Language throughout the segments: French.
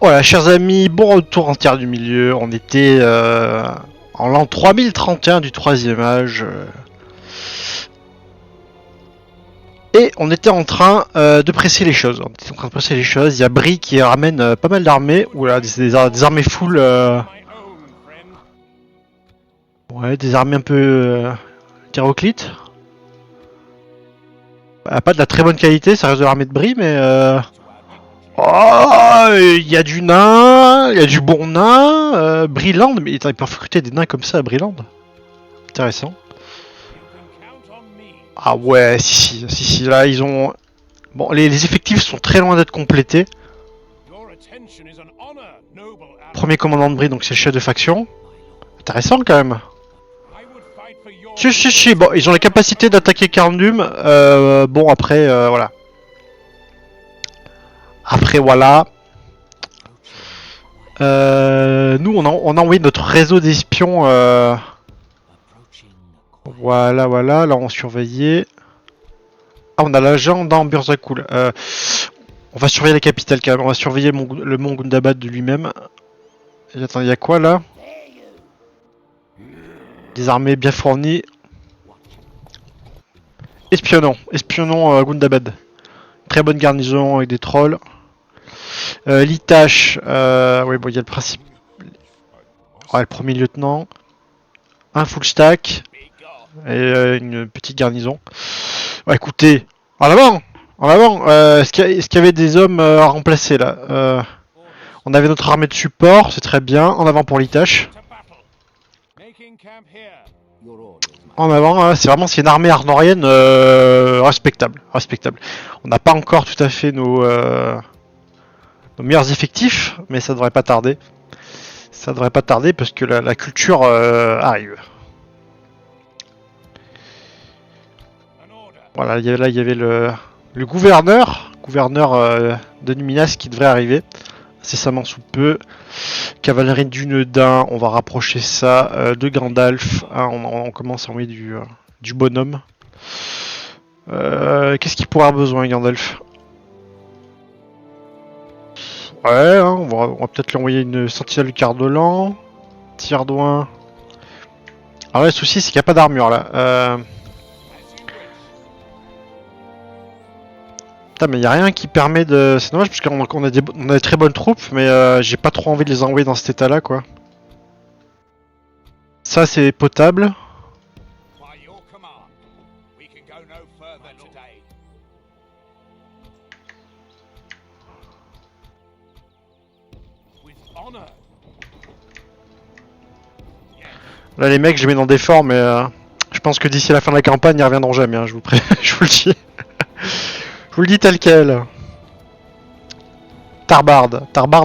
Voilà, chers amis, bon retour en Terre du Milieu. On était en l'an 3031 du troisième âge. Et on était en train de presser les choses. On était en train de presser les choses. Il y a Brie qui ramène pas mal d'armées. Oula, des armées full. Ouais, des armées un peu hétéroclites. Pas de la très bonne qualité, ça reste de l'armée de Brie, mais... Oh, il y a du nain, il y a du bon nain, Brilland, mais ils peuvent recruter des nains comme ça à Brilland. Intéressant. Ah ouais, si, là ils ont... Bon, les effectifs sont très loin d'être complétés. Premier commandant de Brie, donc c'est le chef de faction. Intéressant quand même. Si, bon, ils ont la capacité d'attaquer Carndum. Bon, après, voilà. Après, voilà. Nous, on a envoyé notre réseau d'espions. Voilà, là, on surveillait. Ah, on a l'agent dans Burzakul. On va surveiller la capitale quand même. On va surveiller le mont Gundabad de lui-même. Attends, il y a quoi là? Des armées bien fournies. Espionnons Gundabad. Très bonne garnison avec des trolls. Litash, oui, bon, il y a le principe. Ouais, le premier lieutenant. Un full stack. Et une petite garnison. Ouais, écoutez, en avant. Est-ce qu'il y avait des hommes à remplacer là? On avait notre armée de support, c'est très bien. En avant pour Litash. En avant, c'est une armée arnorienne respectable. On n'a pas encore tout à fait nos meilleurs effectifs, mais ça devrait pas tarder. Parce que la culture arrive. Voilà, là il y avait le gouverneur de Numinas qui devrait arriver incessamment sous peu. Cavalerie du Neudin, on va rapprocher ça de Gandalf. Hein, on commence à envoyer du bonhomme. Qu'est-ce qu'il pourra avoir besoin, Gandalf? Ouais, hein, on va peut-être lui envoyer une sentinelle du Cardolan. Tierdouin. Alors le souci, c'est qu'il n'y a pas d'armure là. Putain, mais il n'y a rien qui permet de... C'est dommage parce qu'on a des très bonnes troupes, mais j'ai pas trop envie de les envoyer dans cet état là quoi. Ça c'est potable. Là les mecs je les mets dans des forts mais je pense que d'ici la fin de la campagne ils reviendront jamais, hein, je vous le dis. Je vous le dis tel quel. Tarbard,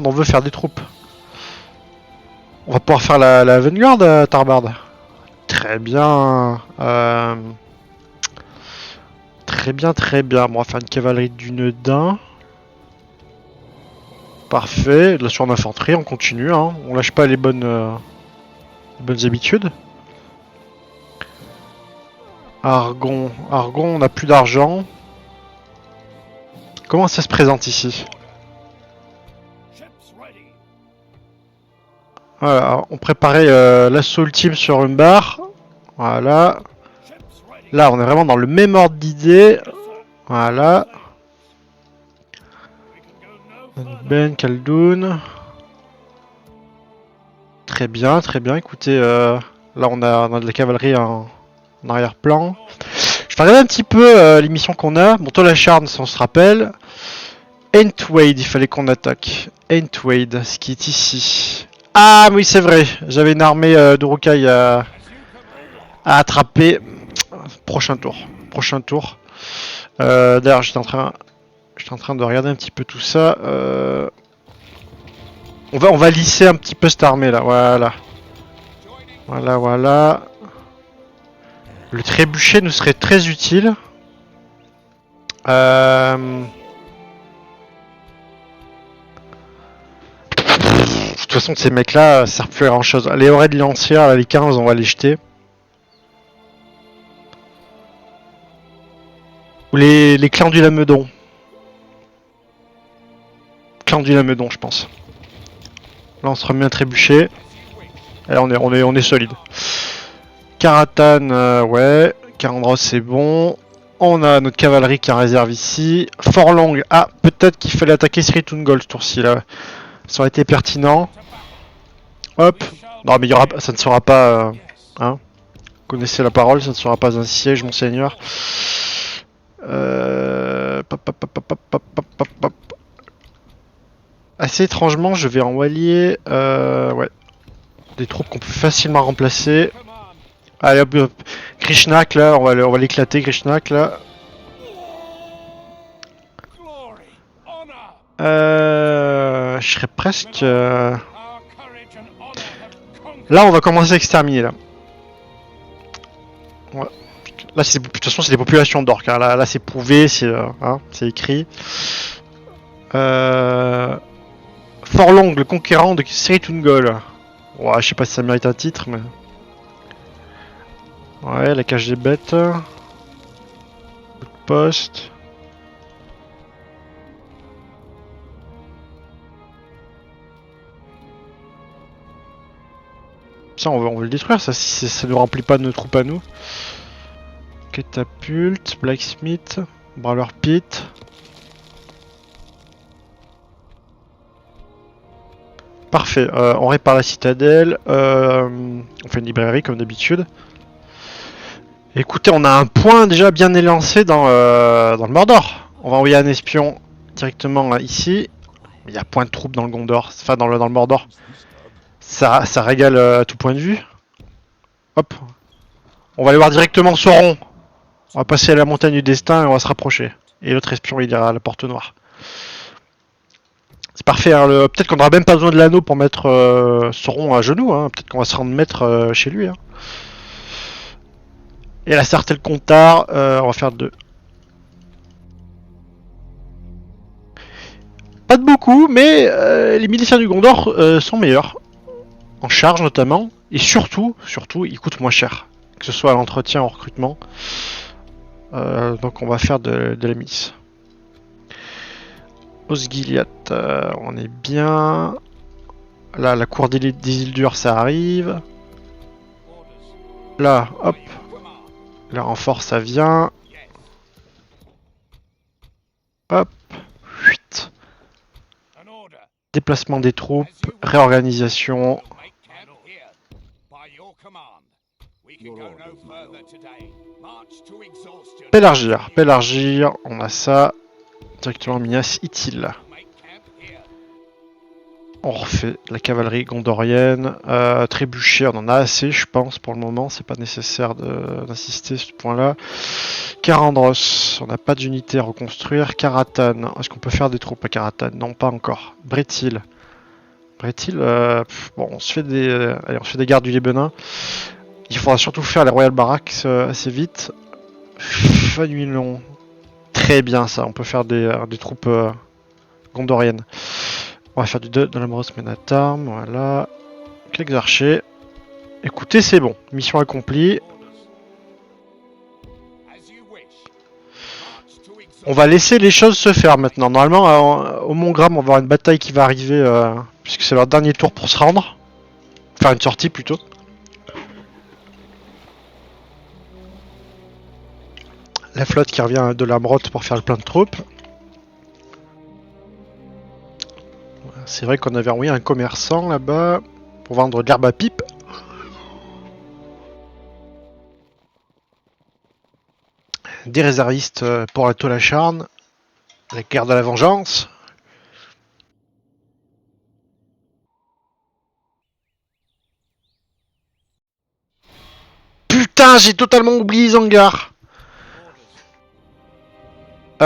on veut faire des troupes. On va pouvoir faire la Vanguard, Tarbard. Très bien. Très bien. Bon, on va faire une cavalerie du Neudin. Parfait. De la sur d'infanterie, on continue. Hein. On lâche pas les bonnes habitudes. Argon, on n'a plus d'argent. Comment ça se présente ici? Voilà, on préparait l'assaut ultime sur Umbar. Voilà. Là, on est vraiment dans le même ordre d'idée. Voilà. Ben, Khaldoun. Très bien. Écoutez, là, on a de la cavalerie en arrière-plan. Je vais regarder un petit peu les missions qu'on a. Bon, toi, la Charne, si on se rappelle. Entwade, il fallait qu'on attaque. Entwade, ce qui est ici. Ah, oui, c'est vrai. J'avais une armée d'Urukai à attraper. Prochain tour. D'ailleurs, j'étais en train de regarder un petit peu tout ça. On va lisser un petit peu cette armée là. Voilà. Le trébuchet nous serait très utile. De toute façon, ces mecs là servent plus à grand chose. Les orées de lancière, les 15, on va les jeter. Ou les clans du Lamedon. Je pense. Là on se remet un trébuchet. Et là on est solide. Karatan, ouais. Karandros c'est bon. On a notre cavalerie qui est en réserve ici. Forlong, ah peut-être qu'il fallait attaquer Sritungol ce tour-ci là. Ça aurait été pertinent. Hop. Non mais il y aura, ça ne sera pas... hein. Connaissez la parole, ça ne sera pas un siège, monseigneur. Assez étrangement, je vais envoyer ouais, des troupes qu'on peut facilement remplacer. Allez hop, hop. Krishnak là, on va l'éclater, Krishnak là. Je serais presque... Là, on va commencer à exterminer là. Ouais. Là, de toute façon, c'est des populations d'orques. Hein. Là, c'est prouvé, c'est hein, écrit. Forlong, le conquérant de Sritungol. Ouais, je sais pas si ça mérite un titre, mais... Ouais, la cage des bêtes. Coup de poste. Ça, on va le détruire, ça, si ça ne remplit pas de nos troupes à nous. Catapulte, Blacksmith, Brawler Pit. Parfait, on répare la citadelle, on fait une librairie comme d'habitude. Écoutez, on a un point déjà bien élancé dans le Mordor. On va envoyer un espion directement ici. Il y a point de troupes dans le Gondor, enfin dans le Mordor. Ça régale à tout point de vue. Hop. On va aller voir directement Sauron. On va passer à la montagne du destin et on va se rapprocher. Et l'autre espion il ira à la porte noire. C'est parfait, hein, peut-être qu'on n'aura même pas besoin de l'anneau pour mettre Sauron à genoux. Hein. Peut-être qu'on va se rendre maître chez lui. Hein. Et la Sartell Contar, on va faire 2. Pas de beaucoup, mais les miliciens du Gondor sont meilleurs. En charge notamment. Et surtout, ils coûtent moins cher. Que ce soit à l'entretien ou au recrutement. Donc on va faire de la milice. Osgiliath, on est bien. Là, la cour des Isildur, ça arrive. Là, hop. Le renfort, ça vient. Hop. 8. Déplacement des troupes, réorganisation. Pélargir, on a ça. Directement Minas Ithil. On refait la cavalerie gondorienne. Trébuchet, on en a assez, je pense, pour le moment. C'est pas nécessaire d'insister sur ce point-là. Karandros, on n'a pas d'unité à reconstruire. Karatan, est-ce qu'on peut faire des troupes à Karatan? Non, pas encore. Bretil. Bon, on se fait des gardes du Lébenin. Il faudra surtout faire les Royal Barracks assez vite. Fanulon. Très bien ça, on peut faire des troupes gondoriennes. On va faire du de la Moros Menatarm, voilà. Quelques archers. Écoutez, c'est bon, mission accomplie. On va laisser les choses se faire maintenant. Normalement, au Mont Gram, on va avoir une bataille qui va arriver, puisque c'est leur dernier tour pour se rendre. Enfin, une sortie plutôt. La flotte qui revient de la Mrotte pour faire le plein de troupes. C'est vrai qu'on avait envoyé un commerçant là-bas pour vendre de l'herbe à pipe. Des réservistes pour la Tolacharn. La guerre de la vengeance. Putain, j'ai totalement oublié Zangar. Putain,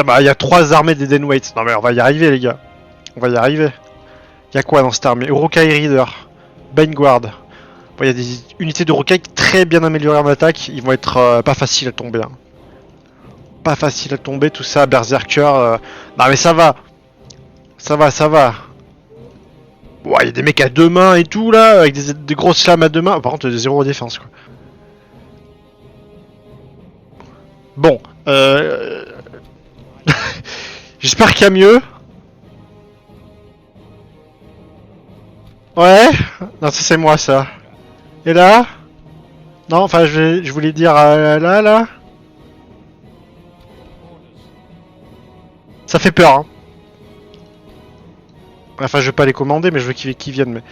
bah, il y a 3 armées des Denweights. Non, mais on va y arriver, les gars. On va y arriver. Il y a quoi dans cette armée? Urukai Reader, Baneguard. Bon, il y a des unités d'Urukai très bien améliorées en attaque. Ils vont être pas faciles à tomber. Hein. Pas facile à tomber, tout ça. Berserker. Non, mais ça va. Ça va. Ouais, il y a des mecs à 2 mains et tout, là. Avec des grosses lames à 2 mains. Par contre, il y a 0 défense, quoi. Bon, j'espère qu'il y a mieux. Ouais. Non, ça c'est moi ça. Et là? Non, enfin je voulais dire là. Ça fait peur, hein. Enfin, je vais pas les commander, mais je veux qu'ils viennent. Mais...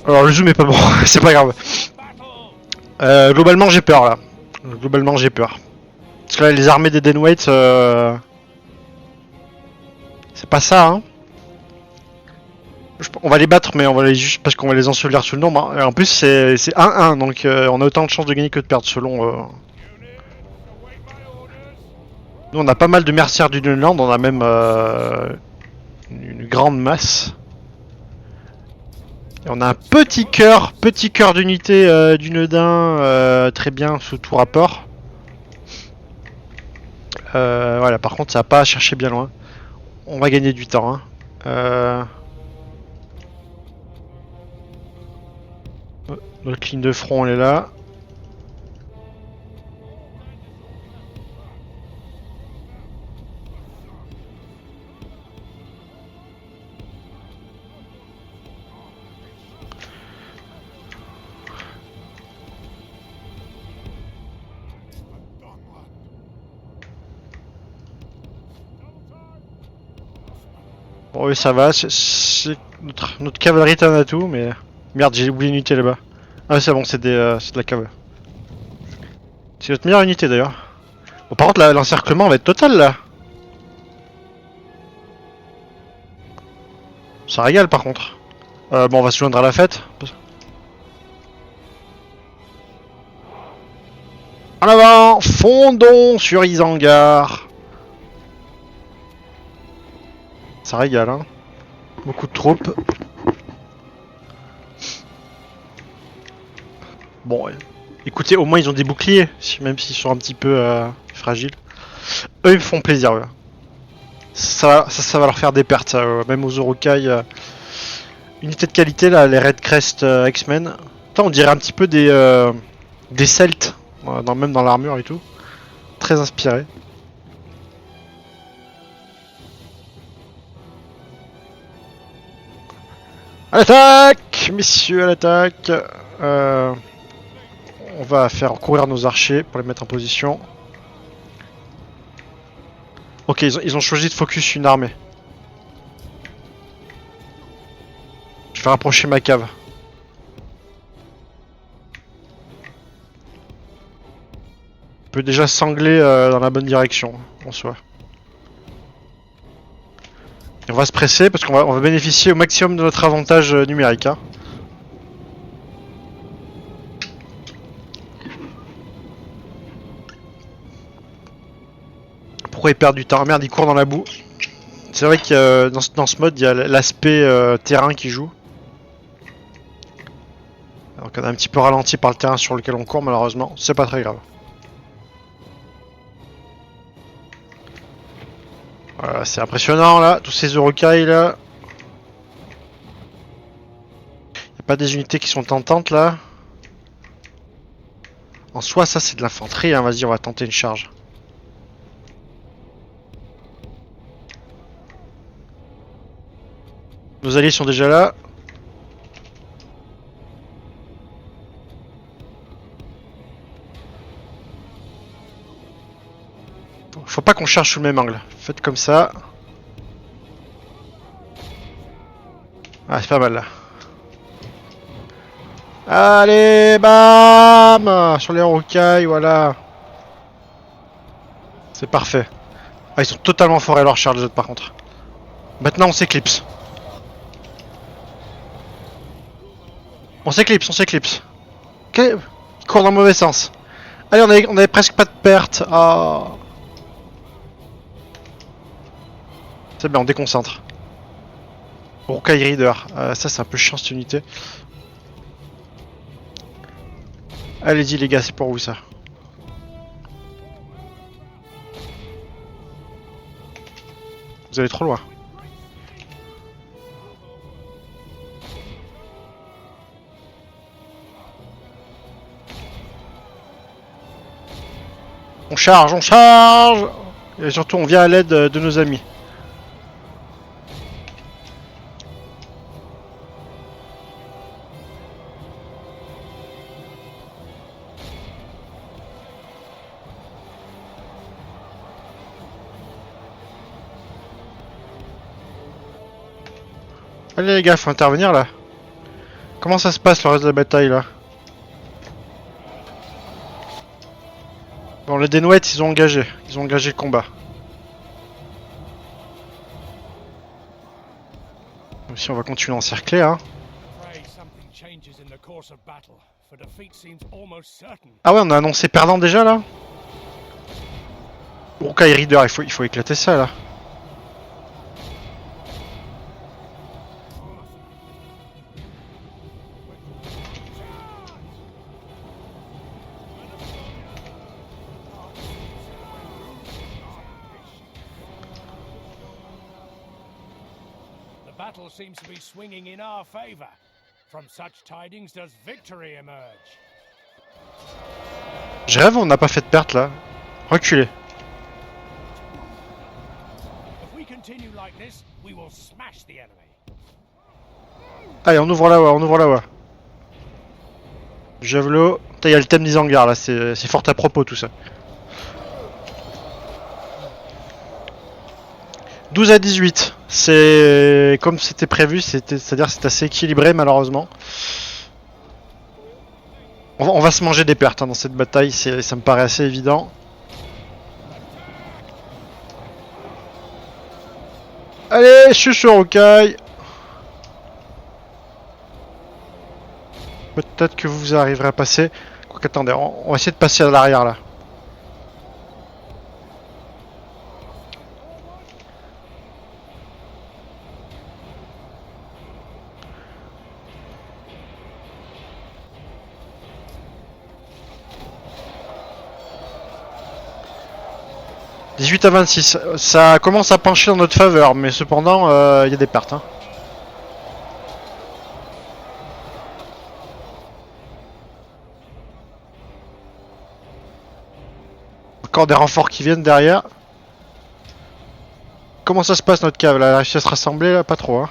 Alors, le zoom est pas bon, c'est pas grave. Globalement, j'ai peur là. Globalement, j'ai peur. Parce que là, les armées des Denweight, c'est pas ça, hein. On va les battre, mais on va les juste parce qu'on va les ensevelir sous le nombre. Hein. Et en plus, c'est 1-1, donc on a autant de chances de gagner que de perdre selon. Nous, on a pas mal de mercenaires du Dunland, on a même une grande masse. Et on a un petit cœur d'unité du Neudin, très bien sous tout rapport. Voilà, par contre, ça va pas chercher bien loin. On va gagner du temps. Hein. Notre ligne de front, elle est là. Bon, oui, ça va. Notre cavalerie est un atout, mais... Merde, j'ai oublié une unité là-bas. Ah, c'est bon, c'est de la cave. C'est notre meilleure unité, d'ailleurs. Bon, par contre, l'encerclement va être total, là. Ça régale, par contre. Bon, on va se joindre à la fête. En avant, fondons sur Isengard. Ça régale, hein. Beaucoup de troupes. Bon, écoutez, au moins ils ont des boucliers, même s'ils sont un petit peu fragiles. Eux, ils me font plaisir, eux. Ça va leur faire des pertes, ça, même aux Urukai. Unité de qualité, là, les Red Crest X-Men. Putain, on dirait un petit peu des Celtes, même dans l'armure et tout. Très inspiré. À l'attaque, messieurs, à l'attaque. On va faire courir nos archers pour les mettre en position. Ok, ils ont choisi de focus une armée. Je vais rapprocher ma cave. On peut déjà sangler dans la bonne direction, en soi. Et on va se presser parce qu'on va bénéficier au maximum de notre avantage numérique. Hein. Pourquoi ils perdent du temps? Merde, ils courent dans la boue. C'est vrai que dans ce mode, il y a l'aspect terrain qui joue. Donc on est un petit peu ralenti par le terrain sur lequel on court, malheureusement. C'est pas très grave. Voilà, c'est impressionnant là, tous ces Urukai là. Y a pas des unités qui sont tentantes là. En soi, ça c'est de l'infanterie, hein. Vas-y, on va tenter une charge. Nos alliés sont déjà là. Faut pas qu'on cherche sous le même angle. Faites comme ça. Ah, c'est pas mal là. Allez, bam! Sur les rocailles, voilà. C'est parfait. Ah, ils sont totalement forés leur charge, les autres, par contre. Maintenant, on s'éclipse. On s'éclipse. Okay. Ils courent dans le mauvais sens. Allez, on avait presque pas de perte. Oh. C'est bien, on déconcentre. Rocaille Reader. Ça, c'est un peu chiant cette unité. Allez-y, les gars, c'est pour vous ça. Vous allez trop loin. On charge! Et surtout, on vient à l'aide de nos amis. Allez les gars, faut intervenir là. Comment ça se passe le reste de la bataille là? Bon, les Denouettes ils ont engagé le combat. Si on va continuer à encercler hein. Ah ouais, on a annoncé perdant déjà là. Uruk-hai Rider, il faut éclater ça là. Battle seems to be swinging in our favor. From such tidings does victory emerge. Je rêve, on n'a pas fait de perte là. Reculez. If we continue like this, we will smash the enemy. Allez, on ouvre la voie, on ouvre la voie. Javelot. Il y a le thème d'Isengard là, c'est fort à propos tout ça. 12 à 18, c'est comme c'était prévu, c'est-à-dire c'est assez équilibré malheureusement. On va se manger des pertes hein, dans cette bataille, ça me paraît assez évident. Allez, chucho Uruk-hai. Peut-être que vous arriverez à passer. Quoique, attendez, on va essayer de passer à l'arrière là. « 18 à 26, ça commence à pencher dans notre faveur, mais cependant, il y a des pertes. Hein. Encore des renforts qui viennent derrière. Comment ça se passe notre cave là? Elle a réussi à se rassembler là? Pas trop. Hein.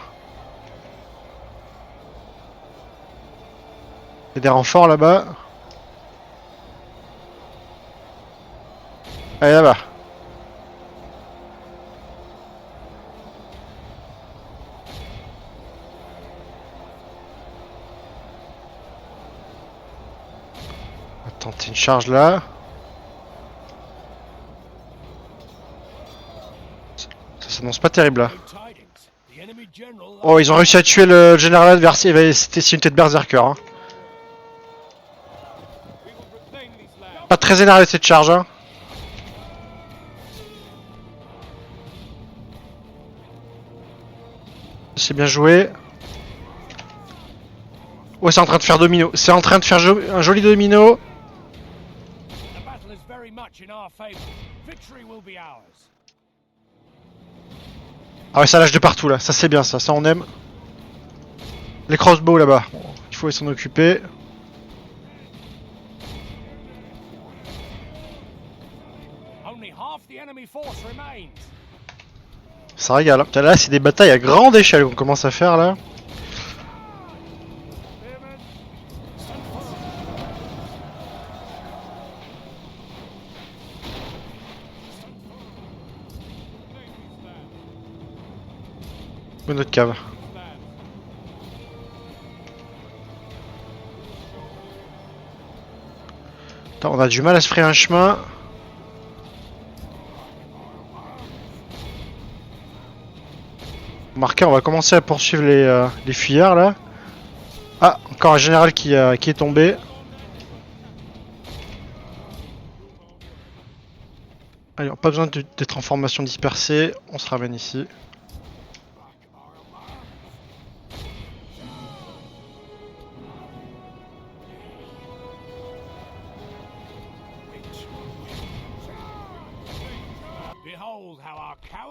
Il y a des renforts là-bas. Allez là-bas. On va tenter une charge là. Ça s'annonce pas terrible là. Oh, ils ont réussi à tuer le général adverse. C'était une tête berserker. Hein. Pas très énervé cette charge. Hein. C'est bien joué. Oh, c'est en train de faire domino. C'est en train de faire un joli domino. Ah ouais, ça lâche de partout là. Ça c'est bien ça. Ça on aime. Les crossbows là-bas. Bon, il faut s'en occuper. Ça régale. Hein. Là, c'est des batailles à grande échelle qu'on commence à faire là. Où est notre cave? Attends, on a du mal à se frayer un chemin. Remarquez, on va commencer à poursuivre les fuyards là. Ah, encore un général qui est tombé. Allez, pas besoin d'être en formation dispersée, on se ramène ici.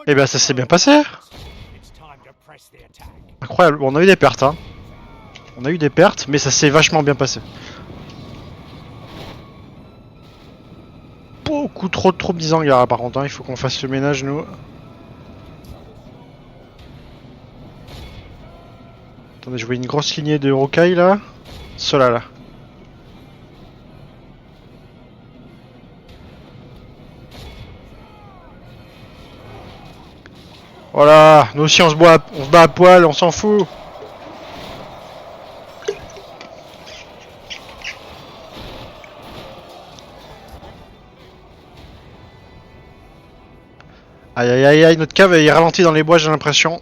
Et ben ça s'est bien passé. Incroyable, bon, on a eu des pertes hein. On a eu des pertes, mais ça s'est vachement bien passé. Beaucoup trop de troupes d'Isengard par contre, hein. Il faut qu'on fasse le ménage nous. Attendez, je vois une grosse lignée de Uruk-hai là. Ceux-là là. Voilà, nous aussi on se bat à poil, on s'en fout. Aïe aïe aïe aïe, notre cave est ralenti dans les bois, j'ai l'impression.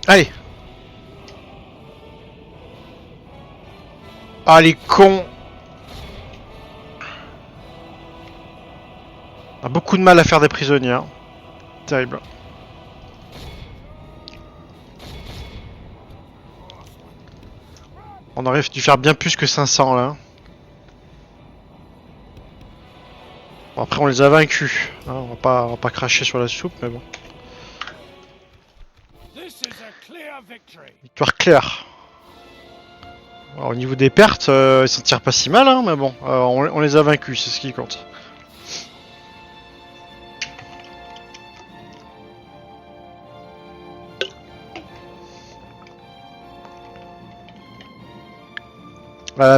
Allez. Ah les cons. On a beaucoup de mal à faire des prisonniers. Hein. Terrible. On aurait dû faire bien plus que 500 là. Bon, après on les a vaincus. Hein, on va pas cracher sur la soupe, mais bon. Victoire claire. Alors, au niveau des pertes, ils s'en tirent pas si mal, hein, mais bon, on les a vaincus, c'est ce qui compte.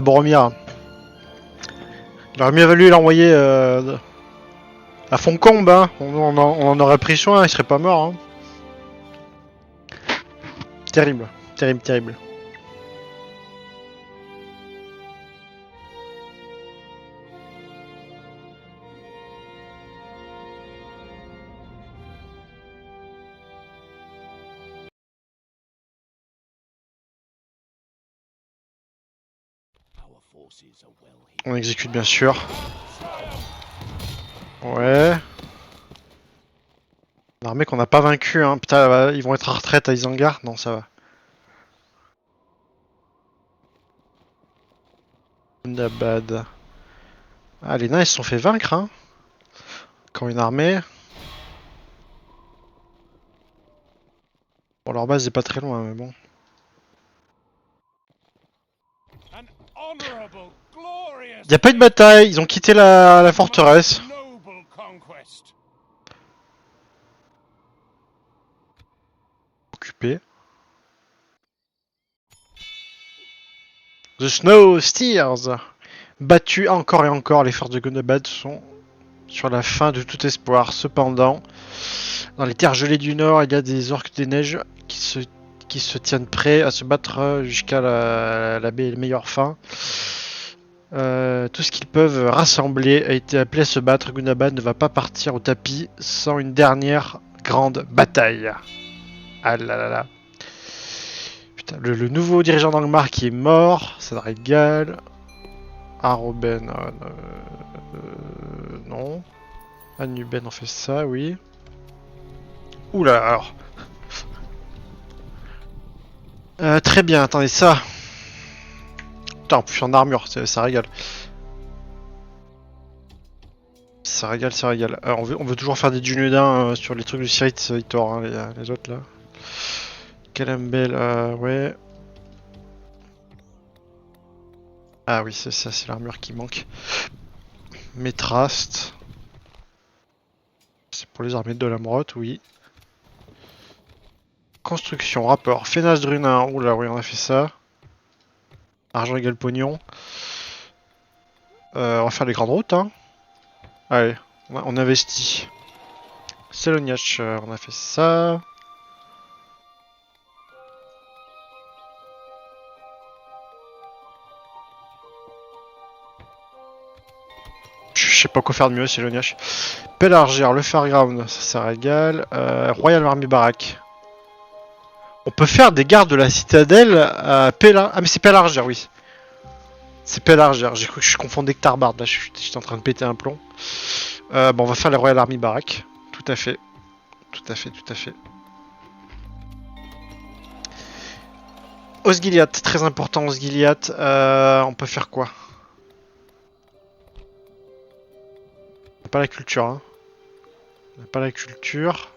Boromir. Il aurait mieux valu l'envoyer à Foncombe, hein. On en aurait pris soin, il serait pas mort. Hein. Terrible, terrible, terrible. On exécute bien sûr. Ouais. Une armée qu'on n'a pas vaincu, hein. Putain, ils vont être en retraite à Isengard. Non, ça va. Gundabad. Ah, les nains ils se sont fait vaincre, hein. Quand une armée. Bon, leur base est pas très loin, mais bon. Y a pas eu de bataille, ils ont quitté la forteresse. Occupé. The Snow Steers. Battus encore et encore, les forces de Gundabad sont sur la fin de tout espoir. Cependant, dans les terres gelées du nord, il y a des orques des neiges qui se tiennent prêts à se battre jusqu'à la meilleure fin. Tout ce qu'ils peuvent rassembler a été appelé à se battre. Gundabad ne va pas partir au tapis sans une dernière grande bataille. Ah là là là. Putain, le nouveau dirigeant d'Angmar qui est mort, ça ne régale. Aroben, non. Anuben on fait ça, oui. Oula, alors. Très bien, attendez, ça. Putain, en plus je suis en armure, ça régale. Ça régale, ça régale. On veut toujours faire des Dunedin sur les trucs du Sirit Hitor, hein, les autres là. Calambel, ouais. Ah oui, c'est ça, c'est l'armure qui manque. Métrast. C'est pour les armées de Lamrot, oui. Construction, rapport. Fénas Drunin, oula, oui, on a fait ça. Argent égale pognon. On va faire les grandes routes, hein. Allez, on investit. Seloniach, on a fait ça. Je sais pas quoi faire de mieux, Seloniach. Pelargir, le Fairground, ça régale. Royal Army Barrack. On peut faire des gardes de la citadelle à Pelargir. Ah mais c'est Pelargir, oui. C'est Pelargir, j'ai cru que je confondais que Tarbard, là j'étais en train de péter un plomb. Bon, on va faire les Royal Army Barrack. Tout à fait. Tout à fait, tout à fait. Osgiliath, très important Osgiliath. On peut faire quoi? On n'a pas la culture, hein. On n'a pas la culture.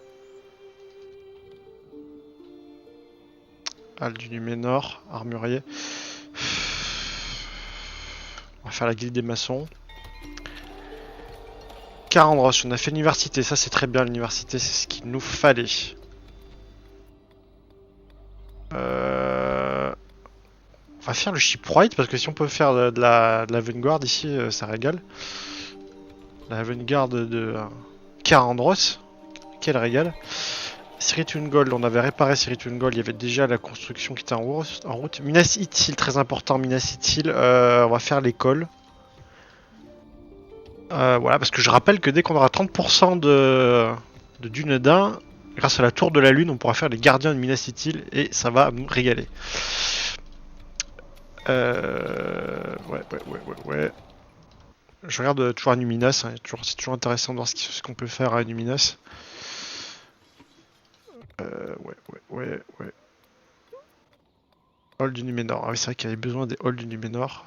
Al du Numénor, armurier. On va faire la guilde des maçons. Carandros, on a fait l'université, ça c'est très bien l'université, c'est ce qu'il nous fallait. On va faire le shipwright parce que si on peut faire de la Vanguard ici, ça régale. La Vanguard de Carandros, quel régale. Siritun Gold, on avait réparé Siritun Gold, il y avait déjà la construction qui était en route. Minas Ithil, très important, Minas Ithil, on va faire l'école. Voilà, parce que je rappelle que dès qu'on aura 30% de Dunedain, grâce à la tour de la lune, on pourra faire les gardiens de Minas Ithil et ça va nous régaler. Ouais. Je regarde toujours à Numinas, hein, c'est toujours intéressant de voir ce qu'on peut faire à Numinas. Ouais. Hall du Numénor. Ah oui, c'est vrai qu'il y avait besoin des halls du Numénor.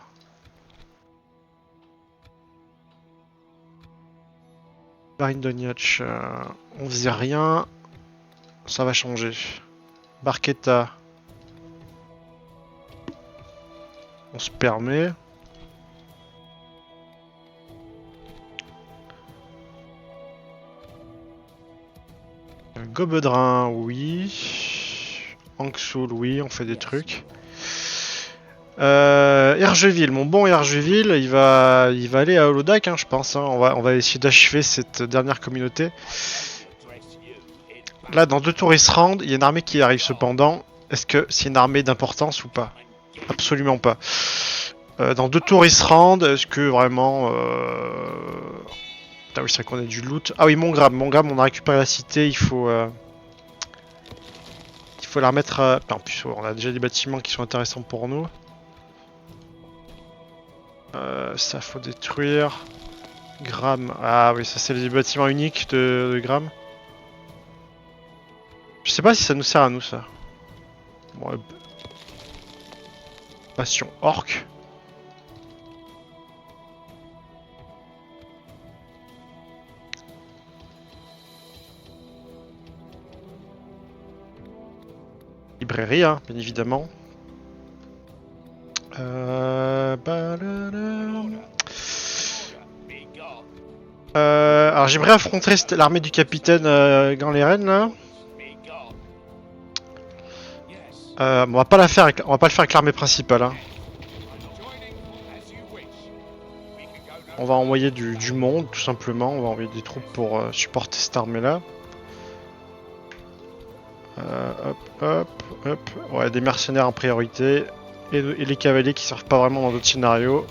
Barindoniach, on faisait rien. Ça va changer. Barquetta. On se permet. Gobedrin, oui. Anksoul, oui, on fait des trucs. Hergeville, mon bon Hergeville, il va aller à Holodak, hein, je pense. Hein. On va essayer d'achever cette dernière communauté. Là, dans 2 tours, ils se rendent. Il y a une armée qui arrive cependant. Est-ce que c'est une armée d'importance ou pas? Absolument pas. Dans 2 tours, ils se rendent. Est-ce que vraiment... Putain, oui, c'est vrai qu'on a du loot. Ah oui, Mongramme, on a récupéré la cité. Il faut la remettre à... En plus, on a déjà des bâtiments qui sont intéressants pour nous. Ça, faut détruire. Gram. Ah oui, ça, c'est les bâtiments uniques de Gram. Je sais pas si ça nous sert à nous, ça. Bon, Bastion Orc. Librairie, hein, bien évidemment. Alors j'aimerais affronter l'armée du capitaine Ganleren là. On va pas le faire avec l'armée principale. Hein. On va envoyer du monde tout simplement. On va envoyer des troupes pour supporter cette armée là. Hop. Ouais, des mercenaires en priorité. Et les cavaliers qui servent pas vraiment dans d'autres scénarios.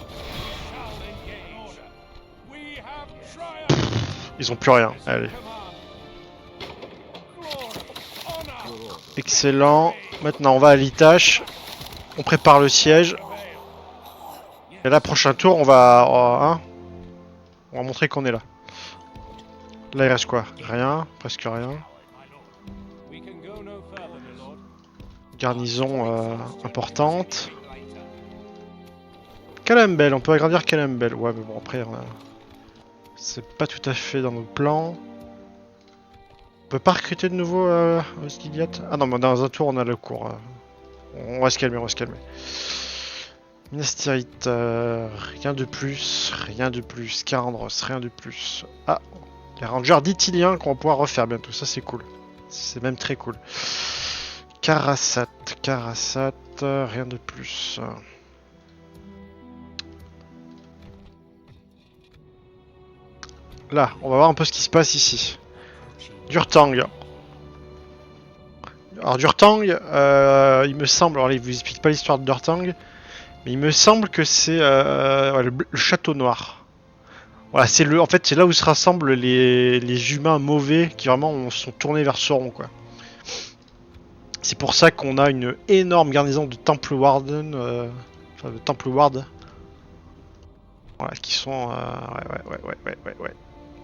Ils ont plus rien. Allez. Excellent. Maintenant, on va à Litache. On prépare le siège. Et là, prochain tour, on va montrer qu'on est là. Là, il reste quoi? Rien. Presque rien. Garnison importante. Calambel, on peut agrandir Calambel. Ouais, mais bon, après, c'est pas tout à fait dans nos plans. On peut pas recruter de nouveau Osgiliath. Ah non, mais dans un tour, on a le cours. On va se calmer. Minas Tirith, rien de plus. Carandros, rien de plus. Ah, les rangers d'Ithilien qu'on va pouvoir refaire bientôt. Ça, c'est cool. C'est même très cool. Karasat, rien de plus. Là, on va voir un peu ce qui se passe ici. Durtang. Alors Durtang, il me semble, alors il vous explique pas l'histoire de Durtang, mais il me semble que c'est le château noir. Voilà, en fait c'est là où se rassemblent les humains mauvais qui vraiment sont tournés vers Sauron quoi. C'est pour ça qu'on a une énorme garnison de Temple Warden, enfin de Temple Ward. Voilà, qui sont ouais.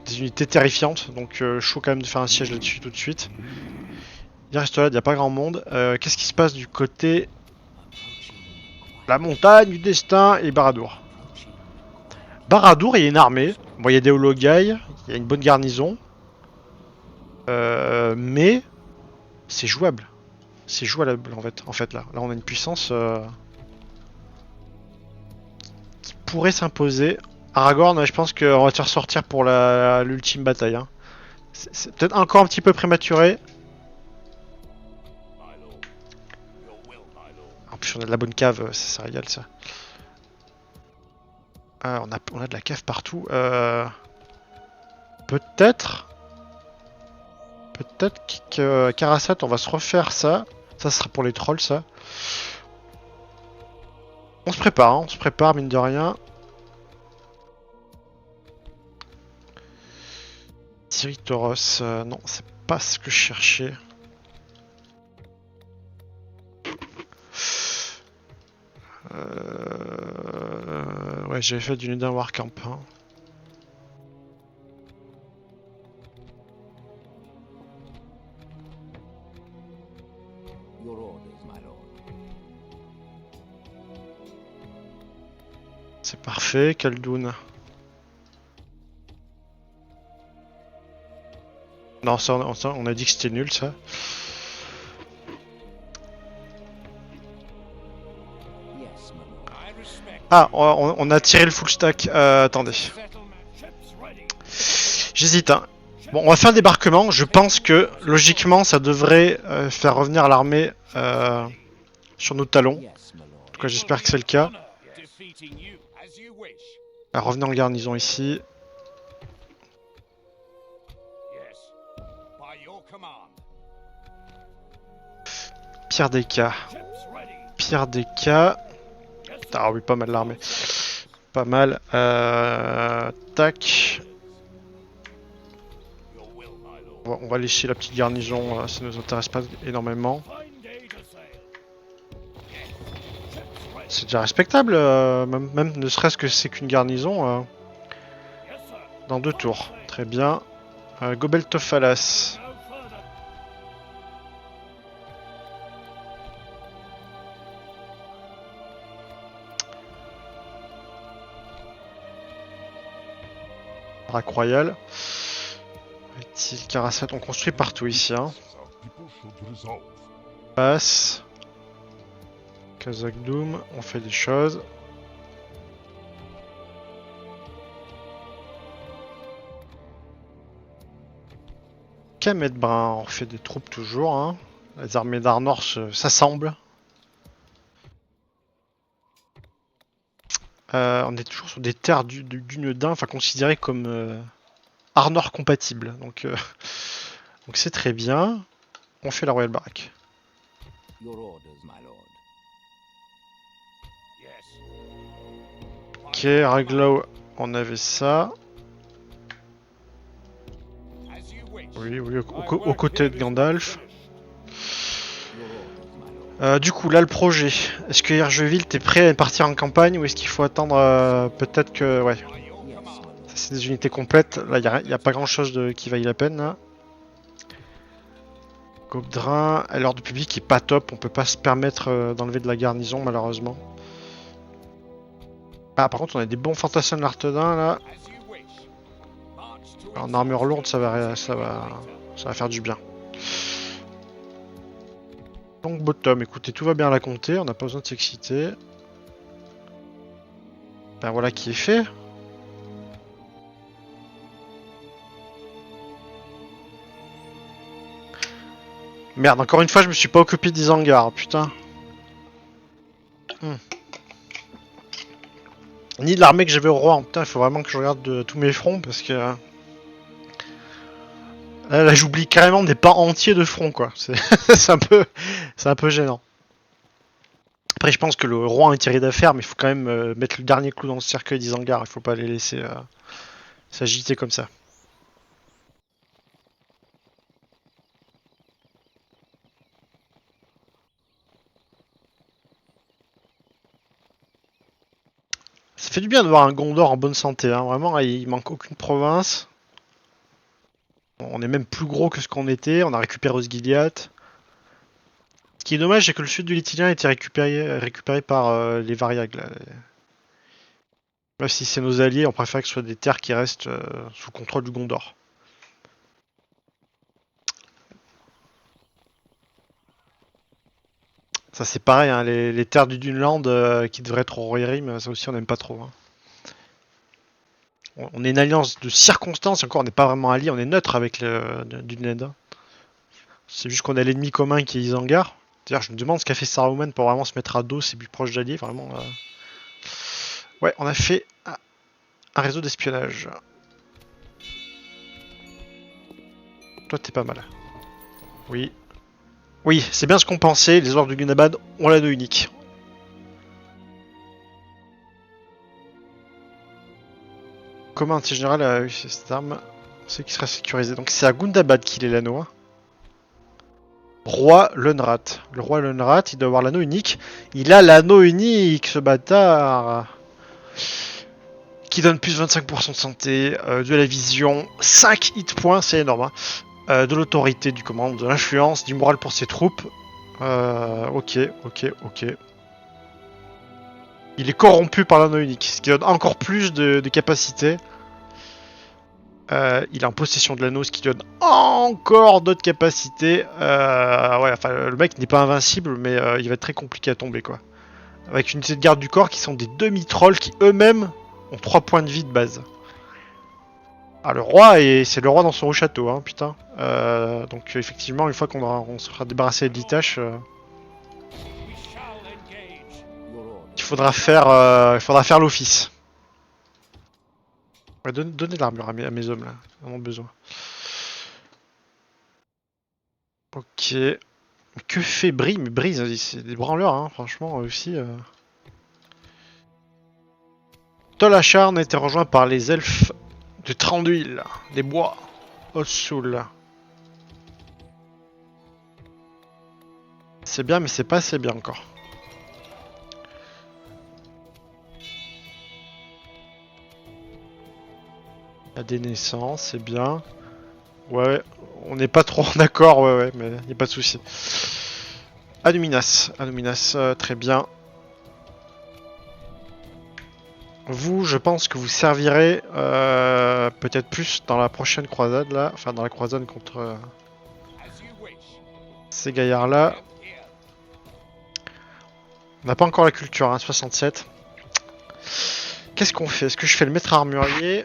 Des unités terrifiantes, donc chaud quand même de faire un siège là-dessus tout de suite. Il reste là, il n'y a pas grand monde. Qu'est-ce qui se passe du côté... La montagne du destin et Barad-dûr. Barad-dûr, il y a une armée. Bon, il y a des Ologai, il y a une bonne garnison. Mais... c'est jouable. C'est jouable en fait là. Là, on a une puissance... qui pourrait s'imposer. Aragorn, je pense qu'on va te faire sortir pour l'ultime bataille. Hein. C'est peut-être encore un petit peu prématuré. En plus, on a de la bonne cave, ça régale ça. On a de la cave partout. Peut-être que Karasat, on va se refaire ça. Ça sera pour les trolls, ça. On se prépare, mine de rien. Ziritoros, non, c'est pas ce que je cherchais. Ouais, j'avais fait du Nudin Warcamp. Hein. Your orders, my lord. C'est parfait, Khaldun. Non, ça, on a dit que c'était nul, ça. Yes, my lord. I respect Ah, on a tiré le full stack. Attendez. settlement. Ships ready. J'hésite. Hein. Bon, on va faire un débarquement. Je pense que, logiquement, ça devrait faire revenir l'armée sur nos talons. Yes, my lord. En tout cas, j'espère que c'est le cas. Defeating you as you wish. Revenez en garnison ici. Yes. By your command. Pierre des cas. Ships ready. Pierre des cas. Yes, sir. Ah oui, pas mal l'armée. Pas mal. Tac. Your will, my lord. On va laisser la petite garnison, ça ne nous intéresse pas énormément. Fine day to sail. Yes. Ships ready. C'est déjà respectable, même ne serait-ce que c'est qu'une garnison Yes, sir. dans 2 tours. Très bien. Gobeltophalas. No further. Rac Royal. Petit Carasat, on construit partout ici. Hein. Passe. Kazakdoum, on fait des choses. Kamet Brun, on fait des troupes toujours. Hein. Les armées d'Arnor s'assemblent. On est toujours sur des terres d'une daim, enfin considérées comme Arnor compatibles. Donc c'est très bien. On fait la Royal Barrack. Your orders, my lord. Yes. Ok, Raglow, on avait ça. As you wish. Oui, aux côtés de Gandalf. Your orders, my lord. Du coup, là, le projet. Est-ce que Hergeville, t'es prêt à partir en campagne ou est-ce qu'il faut attendre peut-être que... Ouais, By your Yes, command. my lord. ça c'est des unités complètes. Là, il n'y a pas grand-chose qui vaille la peine. Là. Gobdrin, l'ordre public est pas top. On peut pas se permettre d'enlever de la garnison, malheureusement. Ah, par contre, on a des bons fantassins de l'Artedin, là. As you wish. March to En armure lourde, ça va faire du bien. Donc bottom, écoutez, tout va bien à la comté, on n'a pas besoin de s'exciter. Ben voilà qui est fait. Merde, encore une fois, je me suis pas occupé des hangars, putain. Ni de l'armée que j'avais au roi, putain, il faut vraiment que je regarde tous mes fronts parce que... Là, j'oublie carrément des pans entiers de front, quoi. C'est un peu gênant. Après, je pense que le roi a un tiré d'affaire, mais il faut quand même mettre le dernier clou dans le cercueil des hangars. Il faut pas les laisser s'agiter comme ça. Ça fait du bien de voir un Gondor en bonne santé. Hein. Vraiment, il manque aucune province. On est même plus gros que ce qu'on était. On a récupéré Osgiliath. Ce qui est dommage, c'est que le sud du Lithilien a été récupéré par les Variags. Là. Même si c'est nos alliés, on préfère que ce soit des terres qui restent sous contrôle du Gondor. Ça c'est pareil, hein, les terres du Duneland qui devraient être au Rohirrim, ça aussi on n'aime pas trop. Hein. On est une alliance de circonstances, et encore on n'est pas vraiment alliés, on est neutre avec le Duneland. Hein. C'est juste qu'on a l'ennemi commun qui est Isengard. D'ailleurs je me demande ce qu'a fait Saruman pour vraiment se mettre à dos ses plus proches d'alliés, vraiment. Ouais, on a fait un réseau d'espionnage. Toi t'es pas mal. Oui. Oui, c'est bien ce qu'on pensait, les ordres du Gunabad ont l'anneau unique. Comment un général a eu cette arme? C'est qui sera sécurisé. Donc c'est à Gundabad qu'il est l'anneau. Hein. Roi Lunrat. Le roi Lunrat, il doit avoir l'anneau unique. Il a l'anneau unique, ce bâtard. Qui donne plus 25% de santé, de la vision, 5 hit points, c'est énorme. Hein. De l'autorité du commande, de l'influence, du moral pour ses troupes. Ok. Il est corrompu par l'anneau unique, ce qui donne encore plus de capacité. Il est en possession de l'anneau, ce qui donne encore d'autres capacités. Ouais, enfin, le mec n'est pas invincible, mais il va être très compliqué à tomber, quoi. Avec une unité de garde du corps qui sont des demi-trolls qui eux-mêmes ont 3 points de vie de base. Ah, le roi, c'est le roi dans son haut château, hein, putain. Donc effectivement, une fois qu'on sera débarrassé de l'Itache, il faudra faire l'office. Ouais, donnez de l'armure à mes hommes là, ils en ont besoin. Ok. Que fait Brie? Mais Brie, c'est des branleurs, hein, franchement, aussi. Tolachar a été rejoint par les elfes de Tranduil, des bois, Ossoul. C'est bien, mais c'est pas assez bien encore. Il y a des naissances, c'est bien. Ouais, on n'est pas trop en accord, ouais, mais il n'y a pas de souci. Anuminas, très bien. Vous, je pense que vous servirez peut-être plus dans la prochaine croisade là, enfin dans la croisade contre ces gaillards là. On n'a pas encore la culture, hein, 67. Qu'est-ce qu'on fait? Est-ce que je fais le maître armurier?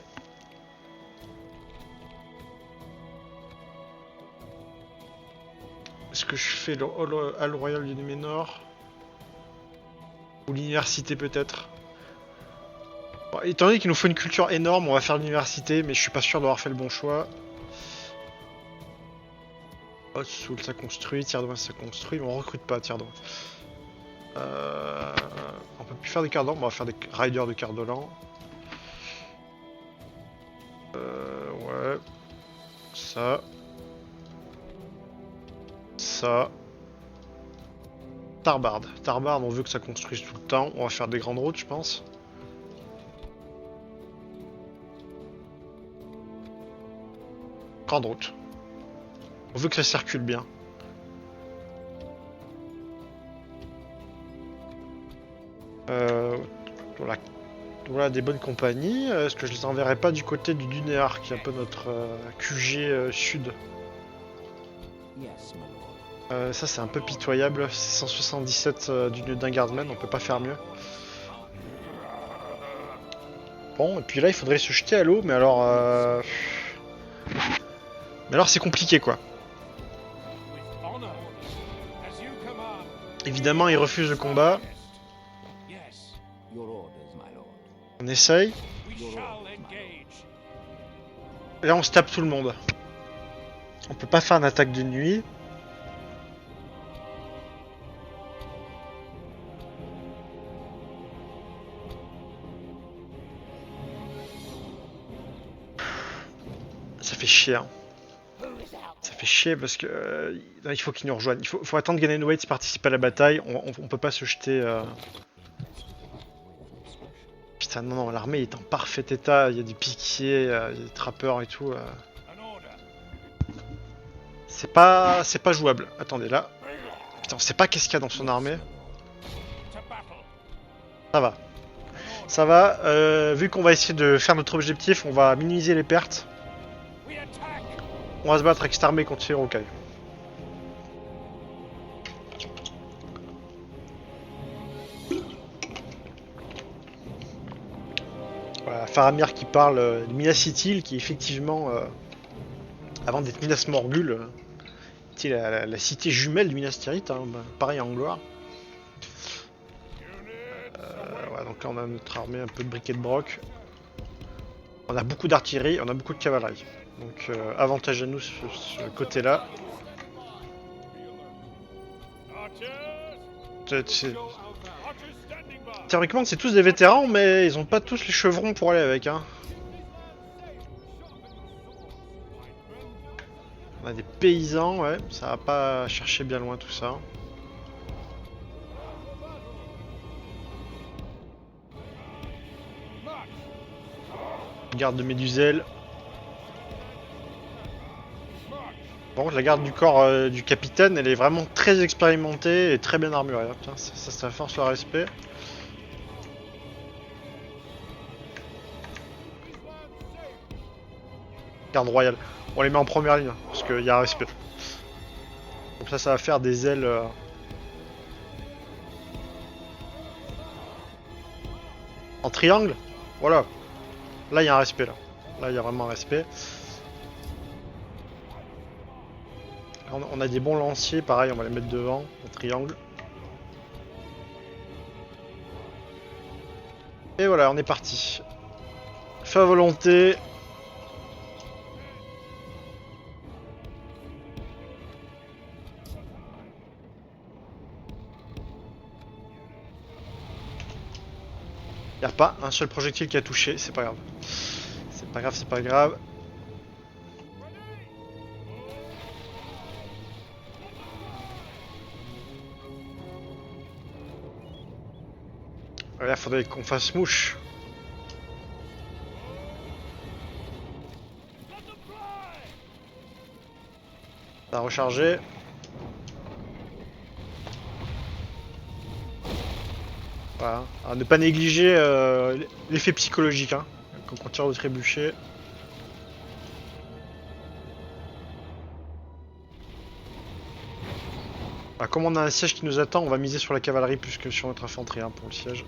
Est-ce que je fais le Hall Royal du Numénor? Ou l'université peut-être? Bon, étant donné qu'il nous faut une culture énorme, on va faire l'université, mais je suis pas sûr d'avoir fait le bon choix. Oh, Soul ça construit, Tierdoin ça construit, mais on recrute pas Tierdoin. On peut plus faire des Cardans, on va faire des Riders de Cardolan. Ouais. Ça. Ça. Tarbard, on veut que ça construise tout le temps, on va faire des grandes routes je pense. Grande route. On veut que ça circule bien. Voilà des bonnes compagnies. Est-ce que je les enverrai pas du côté du Dunéar, qui est un peu notre QG sud? Ça c'est un peu pitoyable. 177 d'un Guardman, on peut pas faire mieux. Bon, et puis là il faudrait se jeter à l'eau, mais alors... Mais alors c'est compliqué quoi. Évidemment il refuse le combat. On essaye. Là on se tape tout le monde. On peut pas faire une attaque de nuit. Ça fait chier. Hein. Ça fait chier parce que il faut qu'ils nous rejoignent. Il faut attendre Ganon Waits participe à la bataille. On peut pas se jeter. Putain non, l'armée est en parfait état. Il y a des piquiers, il y a des trappeurs et tout. C'est pas jouable. Attendez là. Putain, on sait pas qu'est-ce qu'il y a dans son armée. Ça va. Ça va. Vu qu'on va essayer de faire notre objectif, on va minimiser les pertes. On va se battre avec cette armée contre ces Iroquois. Voilà, Faramir qui parle de Minas Ithil, qui effectivement, avant d'être Minas Morgul, était la cité jumelle de Minas Tirith, hein, pareil en gloire. Voilà, donc là on a notre armée un peu de briquet de broc. On a beaucoup d'artillerie, on a beaucoup de cavalerie. Donc avantage à nous ce côté-là. Théoriquement c'est tous des vétérans, mais ils ont pas tous les chevrons pour aller avec. Hein. On a des paysans, ouais, ça va pas chercher bien loin tout ça. Garde de Médusel. Par contre, la garde du corps du capitaine, elle est vraiment très expérimentée et très bien armurée. Tiens, ça force le respect. Garde royale. On les met en première ligne, parce qu'il y a un respect. Donc ça va faire des ailes... en triangle. Voilà. Là, il y a un respect, là. Là, il y a vraiment un respect. On a des bons lanciers, pareil, on va les mettre devant, en triangle. Et voilà, on est parti. Feu à volonté. Y a pas un seul projectile qui a touché, c'est pas grave. C'est pas grave, c'est pas grave. Là, faudrait qu'on fasse mouche. Ça a rechargé. Voilà. À ne pas négliger l'effet psychologique, hein, quand on tire au trébuchet. Bah, comme on a un siège qui nous attend, on va miser sur la cavalerie plus que sur notre infanterie hein, pour le siège.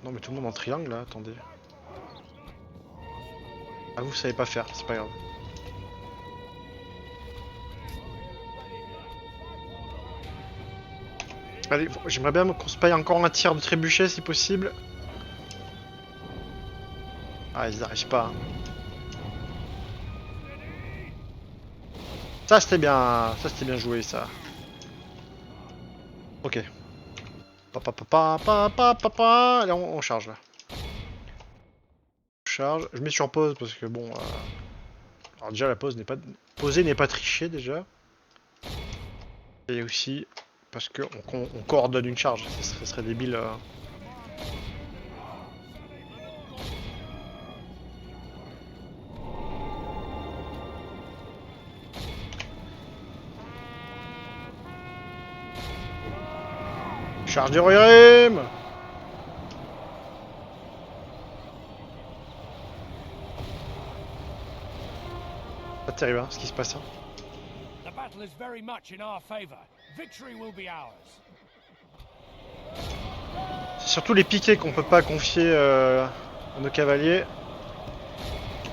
Non mais tout le monde en triangle là, attendez. Ah vous savez pas faire, c'est pas grave. Allez, j'aimerais bien qu'on se paye encore un tir de trébuchet si possible. Ah ils arrivent pas. Hein. Ça c'était bien joué ça. Ok. Allez, on charge là. On charge. Je mets sur pause parce que bon. Alors déjà la pause n'est pas poser n'est pas tricher déjà. Et aussi parce que on coordonne une charge. Ce serait débile. Charge de Rohirrim. Pas terrible hein, ce qui se passe. Hein. The battle is very much in our favor. Victory will be ours. C'est surtout les piquets qu'on peut pas confier à nos cavaliers.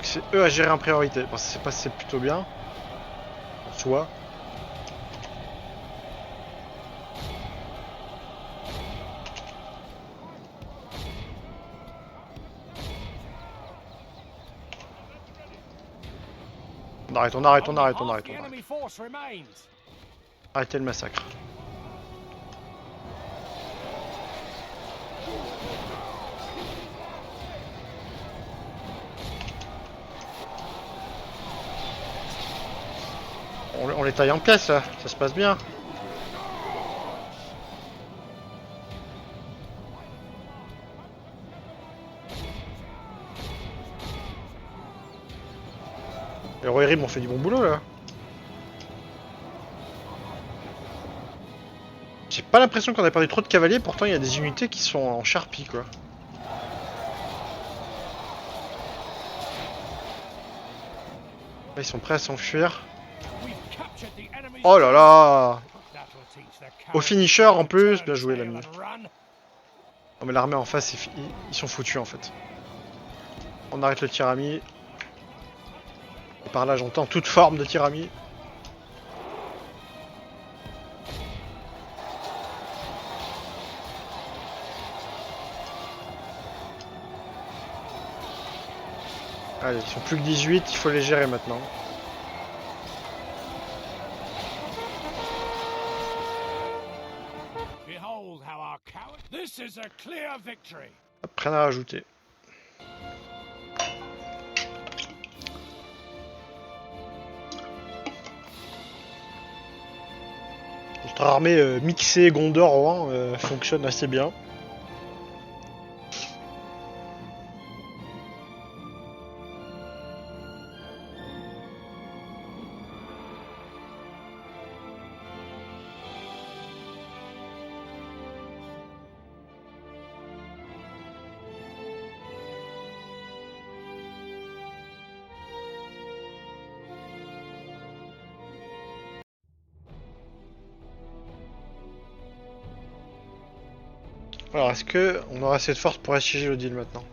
C'est eux à gérer en priorité. Bon, ça s'est passé plutôt bien. En soi. On arrête. Arrêtez le massacre. On les taille en pièces, là. Ça se passe bien. Les Rohirrim ont fait du bon boulot, là. J'ai pas l'impression qu'on a perdu trop de cavaliers, pourtant il y a des unités qui sont en charpie, quoi. Là, ils sont prêts à s'enfuir. Oh là là! Au finisher en plus, bien joué l'ami. Non mais l'armée en face, ils sont foutus en fait. On arrête le tirami. Et par là j'entends toute forme de tirami. Allez, ils sont plus que 18, il faut les gérer maintenant. Rien à rajouter. Notre armée mixée Gondor fonctionne assez bien. Alors, est-ce que on aura assez de force pour assiéger le deal maintenant?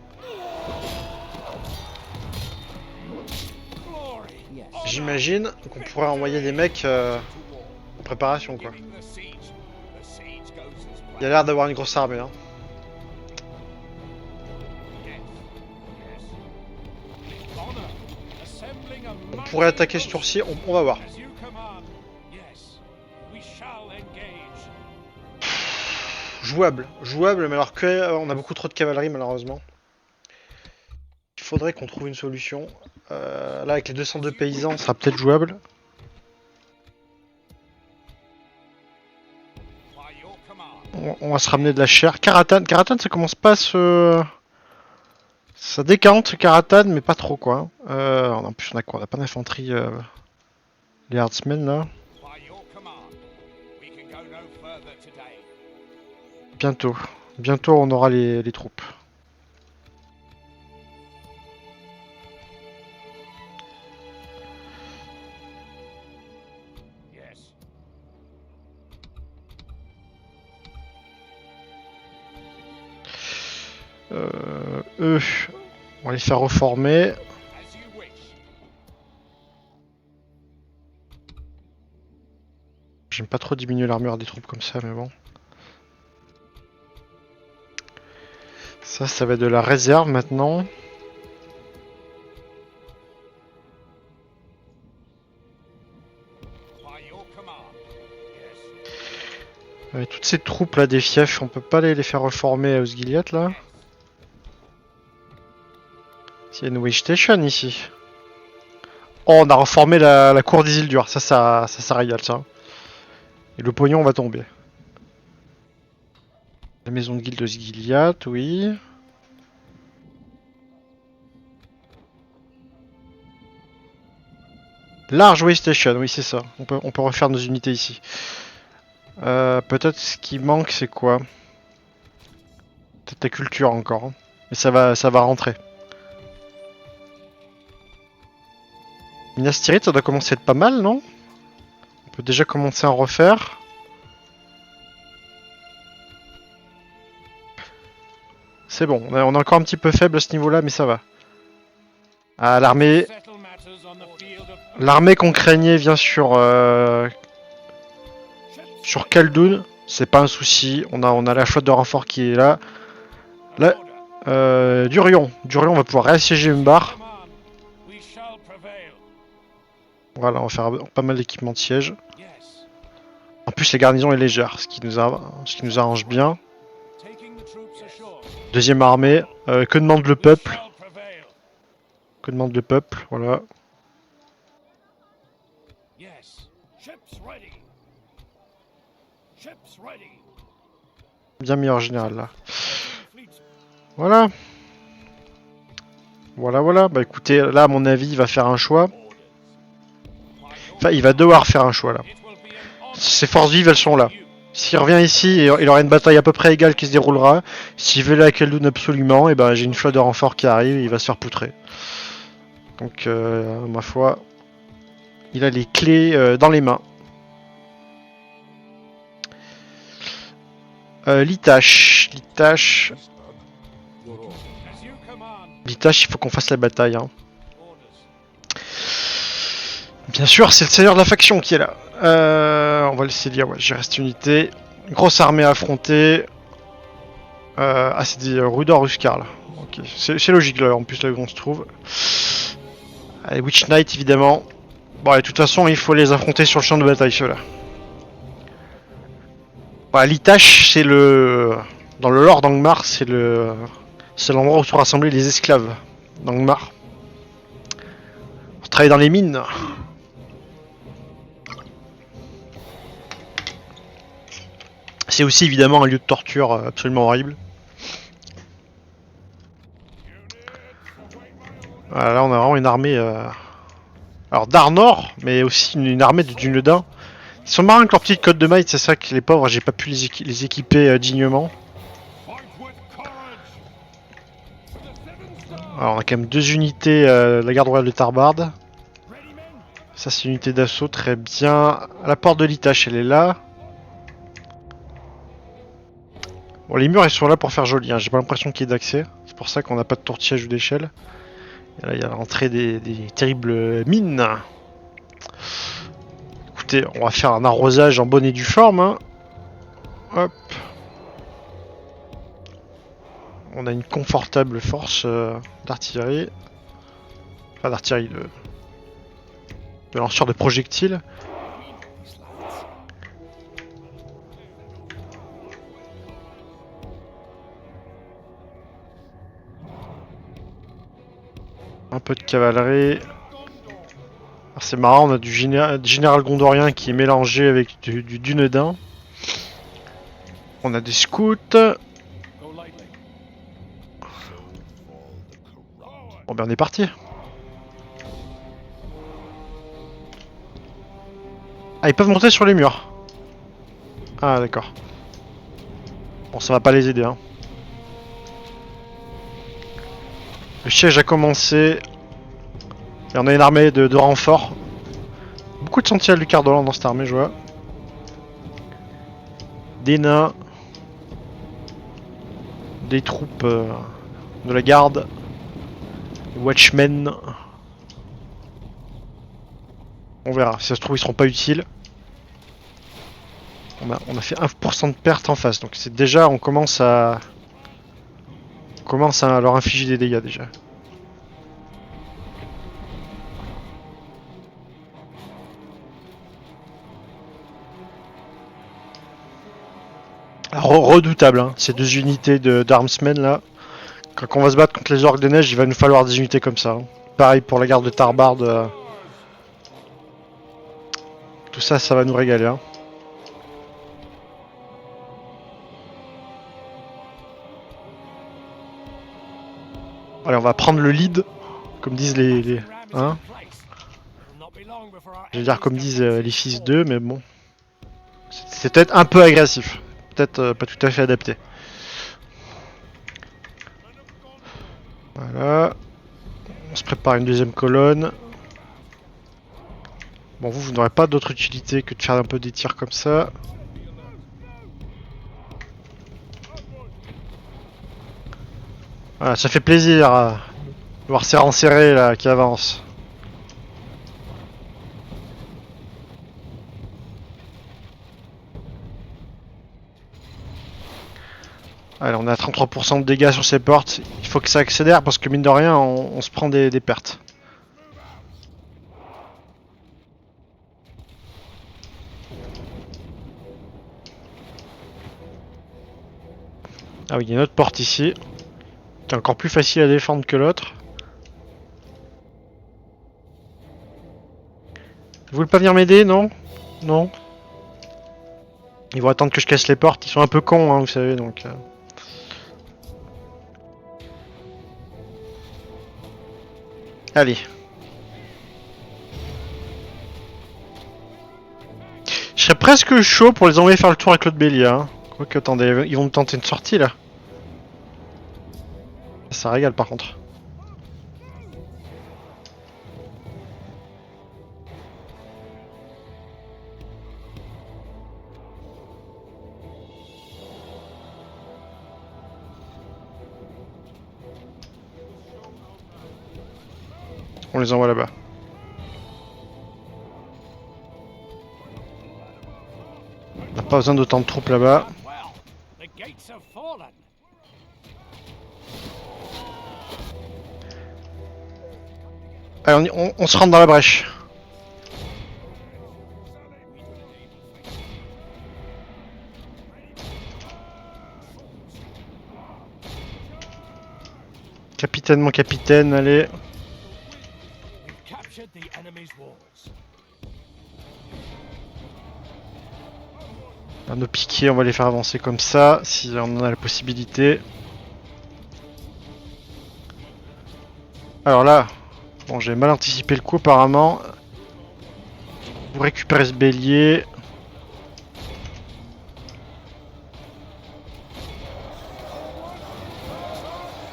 Yes. J'imagine qu'on pourrait envoyer des mecs en préparation, quoi. Il a l'air d'avoir une grosse armée, hein. On pourrait attaquer ce tour-ci, on va voir. Jouable, mais alors que on a beaucoup trop de cavalerie malheureusement. Il faudrait qu'on trouve une solution. Là avec les 202 paysans, ça sera peut-être jouable. On va se ramener de la chair. Karatan, ça commence pas à se... Ça décante Karatan, mais pas trop quoi. En plus on a quoi? On a pas d'infanterie. Les Herdsmen là. Bientôt on aura les troupes. Eux, on va les faire reformer. J'aime pas trop diminuer l'armure des troupes comme ça, mais bon. Ça va être de la réserve maintenant. Toutes ces troupes là des fiefs, on peut pas les faire reformer à Osgiliath là. Il y a une Wage Station ici. Oh, on a reformé la cour des Isildur, ça régale ça. Et le pognon va tomber. La maison de guilde Osgiliath, oui. Large Way Station, oui c'est ça. On peut refaire nos unités ici. Peut-être ce qui manque c'est quoi? Peut-être la culture encore. Hein. Mais ça va rentrer. Minas Tirith ça doit commencer à être pas mal non? On peut déjà commencer à en refaire. C'est bon, on est encore un petit peu faible à ce niveau là mais ça va. Ah l'armée... L'armée qu'on craignait vient sur Khaldun, c'est pas un souci, on a la flotte de renfort qui est là. Là, Durion, on va pouvoir réassiéger Umbar. Voilà, on va faire pas mal d'équipements de siège. En plus, la garnison est légère, ce qui nous arrange bien. Deuxième armée, que demande le peuple? Que demande le peuple, voilà. Bien mis en général là. Voilà. Voilà. Bah écoutez, là à mon avis, il va faire un choix. Enfin, il va devoir faire un choix là. Ses forces vives, elles sont là. S'il revient ici, il aura une bataille à peu près égale qui se déroulera. S'il veut aller à Khaldun absolument, et ben j'ai une flotte de renfort qui arrive et il va se faire poutrer. Donc, ma foi, il a les clés dans les mains. Litash, il faut qu'on fasse la bataille. Hein. Bien sûr, c'est le seigneur de la faction qui est là. On va laisser dire, ouais, j'ai resté unité. Grosse armée à affronter. Ah, c'est des Rudor Uskar là. Ok, c'est logique là, en plus là où on se trouve. Allez, Witch Knight évidemment. Bon, et de toute façon, il faut les affronter sur le champ de bataille ceux-là. Voilà, Litash, c'est le... Dans le lore d'Angmar, c'est le C'est l'endroit où sont rassemblés les esclaves d'Angmar. On travaille dans les mines. C'est aussi évidemment un lieu de torture absolument horrible. Voilà, là on a vraiment une armée alors d'Arnor, mais aussi une armée de Dunedain. Ils sont marrants avec leur petite côte de maille, c'est ça que les pauvres, j'ai pas pu les équiper dignement. Alors on a quand même 2 unités de la garde royale de Tarbard. Ça c'est une unité d'assaut, très bien. La porte de l'Itache, elle est là. Bon, les murs ils sont là pour faire joli, hein. J'ai pas l'impression qu'il y ait d'accès. C'est pour ça qu'on n'a pas de tour de siège ou d'échelle. Et là il y a l'entrée des terribles mines. Écoutez, on va faire un arrosage en bonne et due forme. Hein. Hop. On a une confortable force d'artillerie. Enfin d'artillerie, de lanceur de projectiles. Un peu de cavalerie. C'est marrant, on a du général gondorien qui est mélangé avec du Dunedain. On a des scouts. Bon ben on est parti. Ah, ils peuvent monter sur les murs. Ah d'accord. Bon, ça va pas les aider hein. Le siège a commencé. Et on a une armée de renforts. Beaucoup de sentinelles du Cardolan dans cette armée, je vois. Des nains. Des troupes de la garde. Des watchmen. On verra. Si ça se trouve, ils seront pas utiles. On a fait 1% de perte en face. Donc c'est déjà, on commence à leur infliger des dégâts déjà. Redoutable, hein, ces 2 unités d'armsmen là. Quand on va se battre contre les orques de neige, il va nous falloir des unités comme ça. Hein. Pareil pour la garde de Tarbard. Tout ça, ça va nous régaler. Hein. Allez, on va prendre le lead, comme disent les hein. Je vais dire comme disent les fils d'eux, mais bon. C'est peut-être un peu agressif. Peut-être pas tout à fait adapté. Voilà. On se prépare une deuxième colonne. Bon, vous n'aurez pas d'autre utilité que de faire un peu des tirs comme ça. Voilà, ça fait plaisir de voir ces rangs serrés là qui avancent. Allez, on a 33% de dégâts sur ces portes. Il faut que ça accélère parce que mine de rien, on se prend des pertes. Ah oui, il y a une autre porte ici. Qui est encore plus facile à défendre que l'autre. Vous voulez pas venir m'aider, non? Non. Ils vont attendre que je casse les portes. Ils sont un peu cons, hein, vous savez, donc... Allez. Je serais presque chaud pour les envoyer faire le tour avec l'autre Bélia. Hein. Quoique, attendez, ils vont me tenter une sortie là. Ça régale par contre. On les envoie là-bas. On n'a pas besoin d'autant de troupes là-bas. Allez, on se rentre dans la brèche. mon capitaine, allez. We've captured the enemy's walls. Nos piquets, on va les faire avancer comme ça, si on en a la possibilité. Alors là, bon, j'ai mal anticipé le coup apparemment. Vous récupérez ce bélier.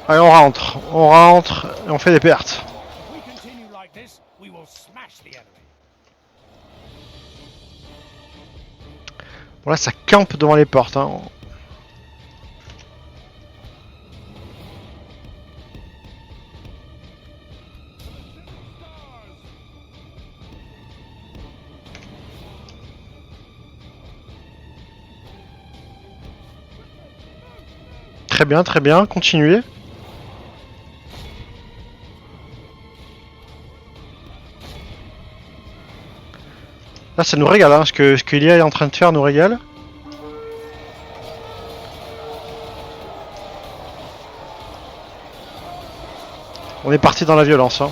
Allez, on rentre et on fait des pertes. If we continue like this, we will smash the enemy. Bon là, ça campe devant les portes. Hein. Très bien, continuez. Là, ça nous régale, hein. Ce que l'IA est en train de faire nous régale. On est parti dans la violence. Hein.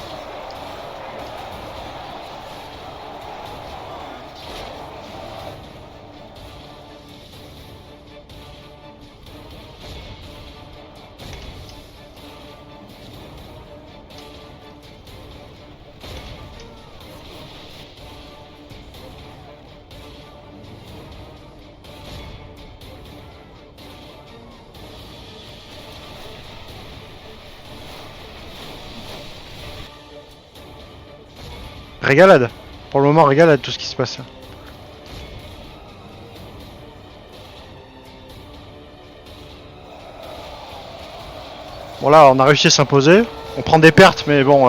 Régalade. Pour le moment, régalade tout ce qui se passe. Bon là, on a réussi à s'imposer. On prend des pertes, mais bon,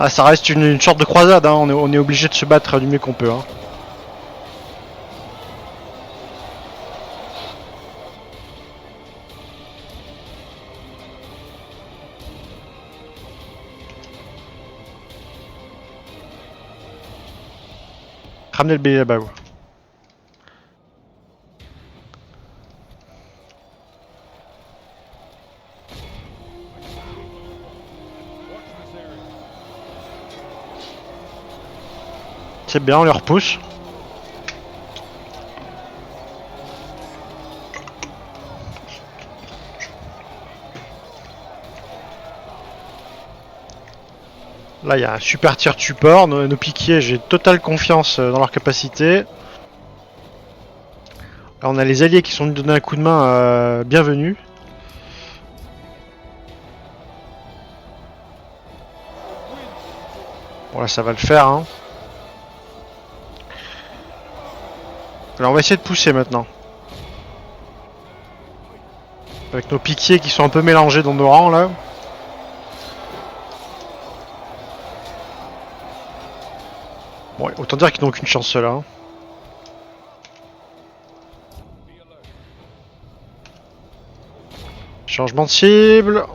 ça reste une sorte de croisade. Hein. On est obligé de se battre du mieux qu'on peut. Hein. Ramenez le bélier là-bas. Ouais. C'est bien, on les repousse. Là, il y a un super tir de support. Nos piquiers, j'ai totale confiance dans leur capacité. Là, on a les alliés qui sont venus donner un coup de main. Bienvenue. Bon, là, ça va le faire. Hein. Alors, on va essayer de pousser maintenant. Avec nos piquiers qui sont un peu mélangés dans nos rangs, là. Bon, autant dire qu'ils n'ont aucune chance ceux-là. Hein. Changement de cible.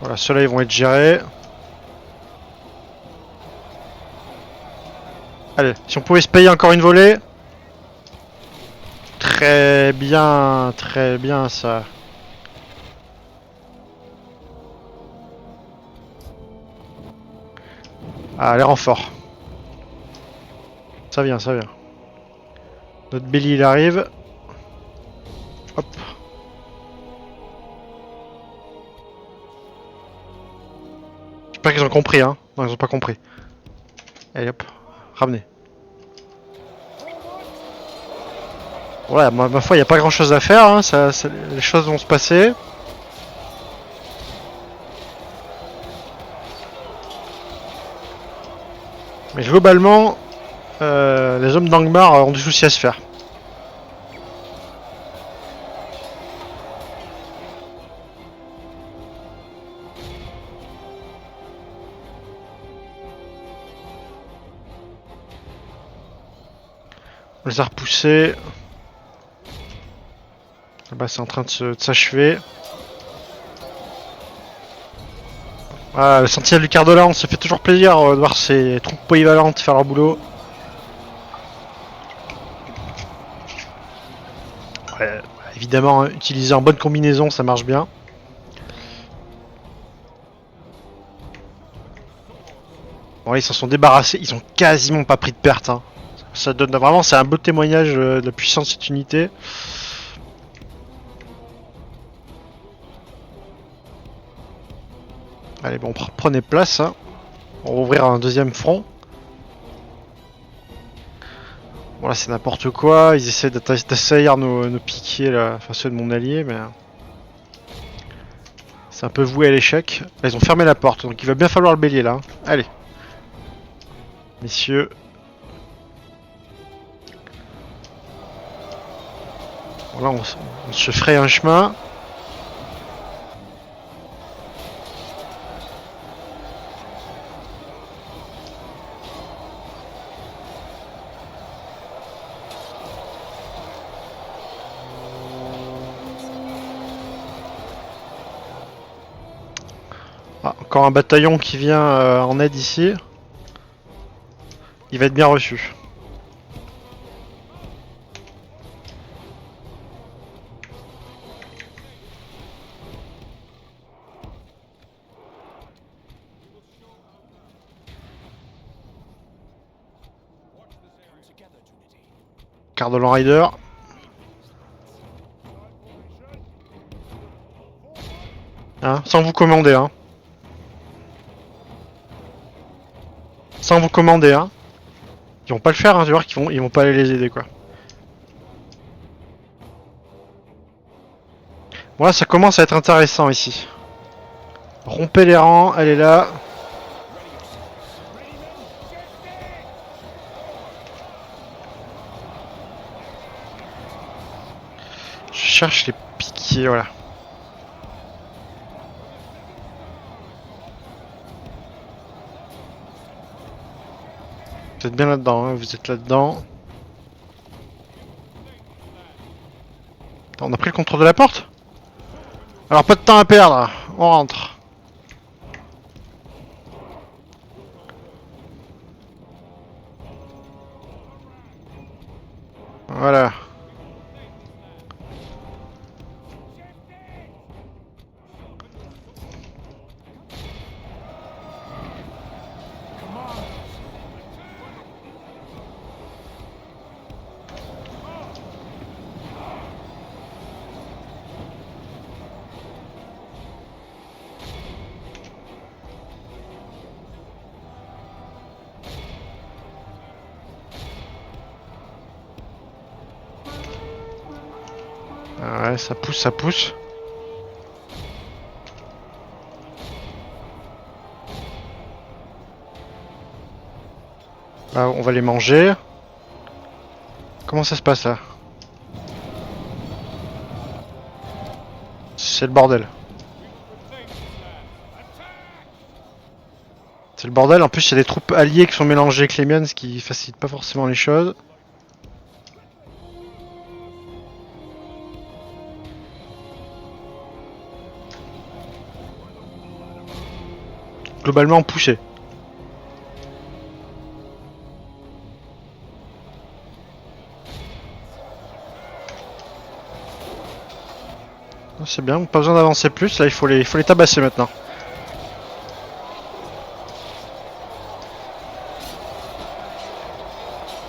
Voilà, ceux-là ils vont être gérés. Allez, si on pouvait se payer encore une volée. Très bien ça. Ah, les renforts. Ça vient. Notre bélier il arrive. Hop. J'espère qu'ils ont compris, hein. Non, ils ont pas compris. Allez hop, ramenez. Voilà, ma foi, il n'y a pas grand chose à faire, hein. Les choses vont se passer. Mais globalement, les hommes d'Angmar ont du souci à se faire. On les a repoussés. Là-bas, c'est en train de s'achever. Ah, le sentinelle du Cardolan, ça fait toujours plaisir de voir ces troupes polyvalentes faire leur boulot. Ouais, Évidemment, hein, utilisé en bonne combinaison, ça marche bien. Bon, là, ils s'en sont débarrassés. Ils ont quasiment pas pris de perte. Hein. Ça donne vraiment, c'est un beau témoignage de la puissance de cette unité. Allez, bon, prenez place. Hein. On va ouvrir un deuxième front. Bon, là, c'est n'importe quoi. Ils essaient d'assaillir nos piquiers, là. Enfin, ceux de mon allié, mais. C'est un peu voué à l'échec. Là, ils ont fermé la porte, donc il va bien falloir le bélier là. Hein. Allez. Messieurs. Bon, là, on se fraye un chemin. Ah, encore un bataillon qui vient en aide ici. Il va être bien reçu. Cardolan Rider. Hein, sans vous commander, hein. Sans vous commander, hein. Ils vont pas le faire, hein, tu vois qu'ils vont pas aller les aider, quoi. Bon là, ça commence à être intéressant ici. Rompez les rangs, elle est là. Je cherche les piquiers, voilà. Vous êtes bien là-dedans, hein, vous êtes là-dedans. On a pris le contrôle de la porte? Alors pas de temps à perdre, on rentre. Voilà. Ouais, ça pousse, ça pousse. Là, on va les manger. Comment ça se passe là? C'est le bordel. C'est le bordel. En plus, il y a des troupes alliées qui sont mélangées avec les miennes, ce qui facilite pas forcément les choses. Globalement poussé. C'est bien, pas besoin d'avancer plus, là il faut les tabasser maintenant.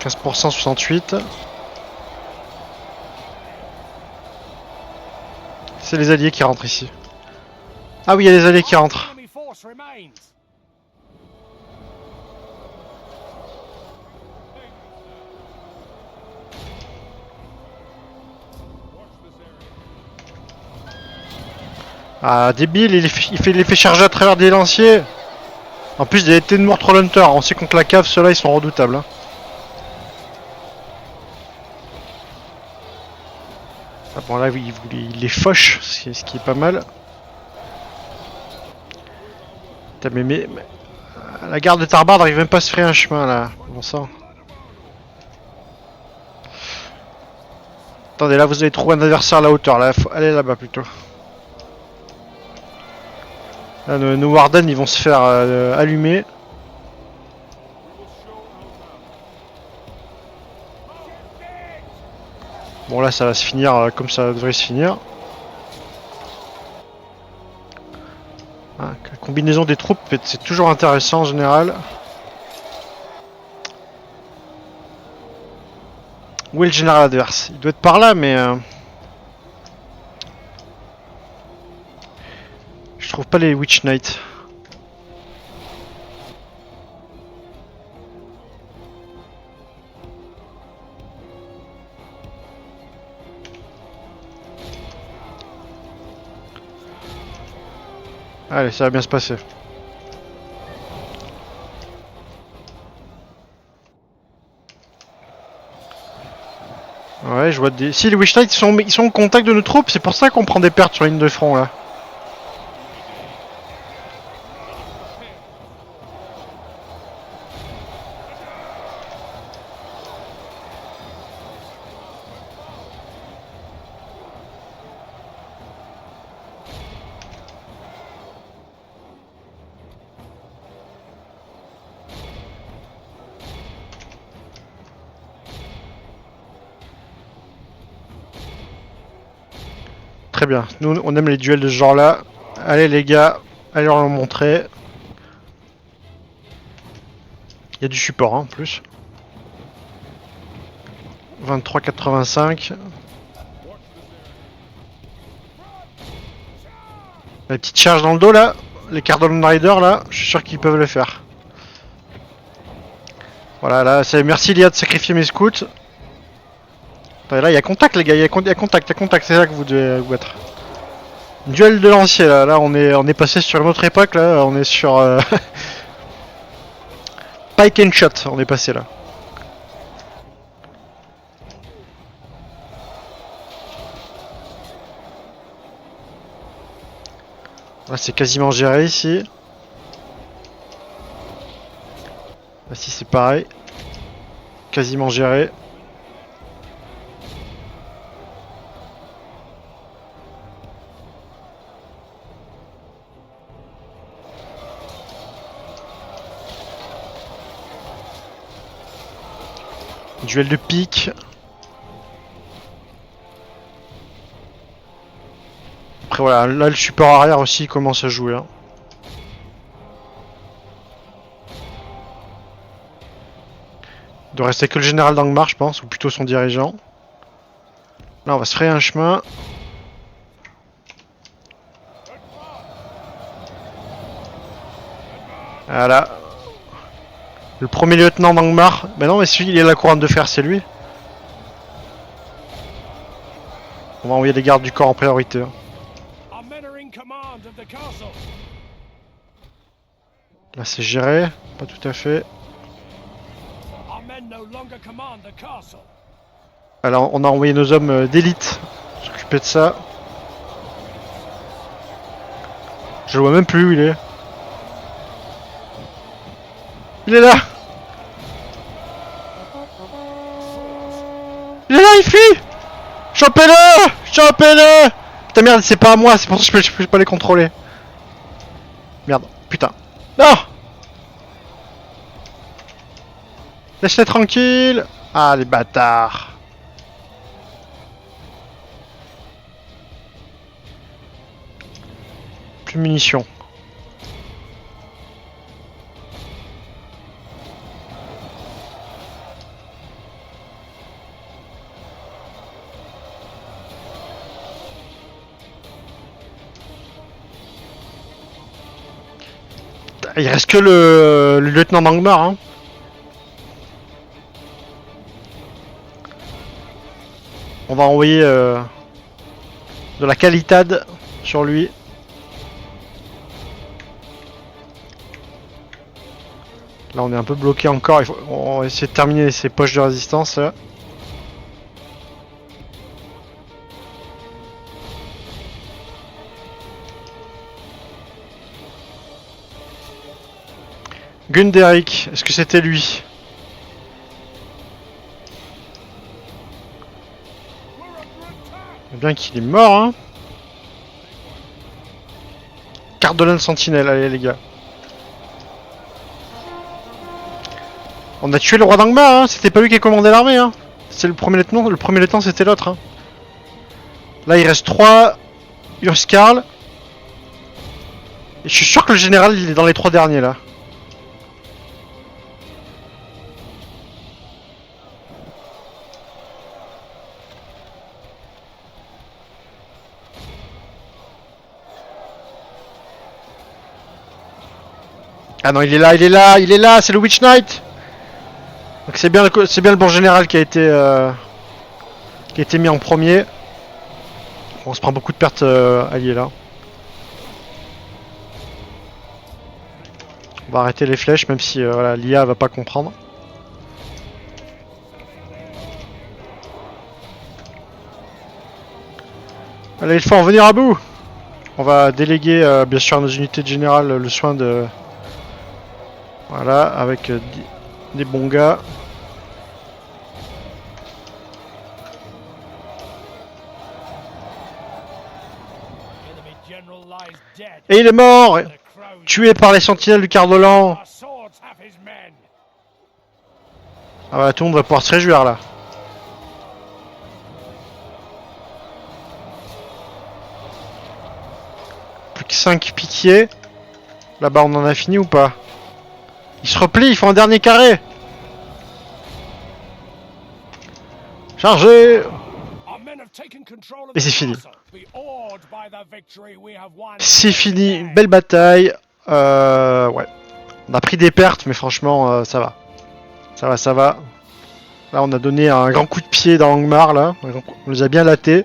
« 15% 68. » C'est les alliés qui rentrent ici. Ah oui, il y a les alliés qui rentrent. Enemy force remains. Ah, débile, il fait charger à travers des lanciers. En plus, des TT de mort Trollhunter. On sait contre la cave, ceux-là ils sont redoutables. Hein. Ah bon, là, oui, il les fauche, ce qui est pas mal. Putain, mais la garde de Tarbard n'arrive même pas à se frayer un chemin là. Bon sang. Attendez, là vous avez trouvé un adversaire à la hauteur. Là, faut aller là-bas plutôt. Là, nos Warden ils vont se faire allumer. Bon là ça va se finir comme ça devrait se finir. Ah, la combinaison des troupes c'est toujours intéressant en général. Où est le général adverse? Il doit être par là mais... je trouve pas les Witch Knights. Allez, ça va bien se passer. Ouais, je vois des... Si, les Witch Knights ils sont en contact de nos troupes, c'est pour ça qu'on prend des pertes sur la ligne de front, là. Très bien, nous on aime les duels de ce genre là. Allez les gars, allez leur montrer. Il y a du support hein, en plus. 23,85. La petite charge dans le dos là, les Cardinal Rider là, je suis sûr qu'ils peuvent le faire. Voilà, là c'est merci Lia de sacrifier mes scouts. Là il y a contact les gars, il y a contact, c'est ça que vous devez vous battre. Duel de lancier là, on est passé sur une autre époque là, on est sur Pike and Shot, on est passé là. Là c'est quasiment géré ici. Là si c'est pareil. Quasiment géré. Duel de pique. Après voilà, là le support arrière aussi commence à jouer. Hein. Il doit rester que le général d'Angmar je pense, ou plutôt son dirigeant. Là on va se frayer un chemin. Voilà. Le premier lieutenant d'Angmar. Ben non mais celui il est la couronne de fer, c'est lui. On va envoyer les gardes du corps en priorité. Là c'est géré, pas tout à fait. Alors on a envoyé nos hommes d'élite s'occuper de ça. Je le vois même plus où il est. Il est là. Il est là, il fuit. Chopez-le. Chopez-le. Putain merde, c'est pas à moi, c'est pour ça que je peux pas les contrôler. Merde, putain. Non. Laisse-les tranquilles. Ah les bâtards. Plus de munitions. Il reste que le lieutenant d'Angmar. Hein. On va envoyer de la qualitade sur lui. Là on est un peu bloqué encore, on va essayer de terminer ces poches de résistance là. Gunderic, est-ce que c'était lui? Bien qu'il est mort hein. Cardolan Sentinelle, allez les gars. On a tué le roi d'Angmar, hein. C'était pas lui qui commandait l'armée hein. C'est le premier lieutenant. Le premier lieutenant c'était l'autre. Hein. Là il reste 3 Urskarl. Et je suis sûr que le général il est dans les 3 derniers là. Ah non, il est là, il est là, il est là, c'est le Witch Knight. Donc c'est bien le bon général qui a été mis en premier. Bon, on se prend beaucoup de pertes alliées là. On va arrêter les flèches même si voilà, l'IA va pas comprendre. Allez, il faut en venir à bout. On va déléguer bien sûr à nos unités de général le soin de... Voilà, avec des bons gars. Et il est mort, tué par les sentinelles du Cardolan. Ah bah tout le monde va pouvoir se réjouir là. Plus que 5 pitiés. Là-bas on en a fini ou pas? Ils se replient, ils font un dernier carré. Chargez. Et c'est fini. C'est fini, belle bataille. Ouais. On a pris des pertes, mais franchement, ça va. Ça va, ça va. Là, on a donné un grand coup de pied dans Angmar, là. On les a bien latés.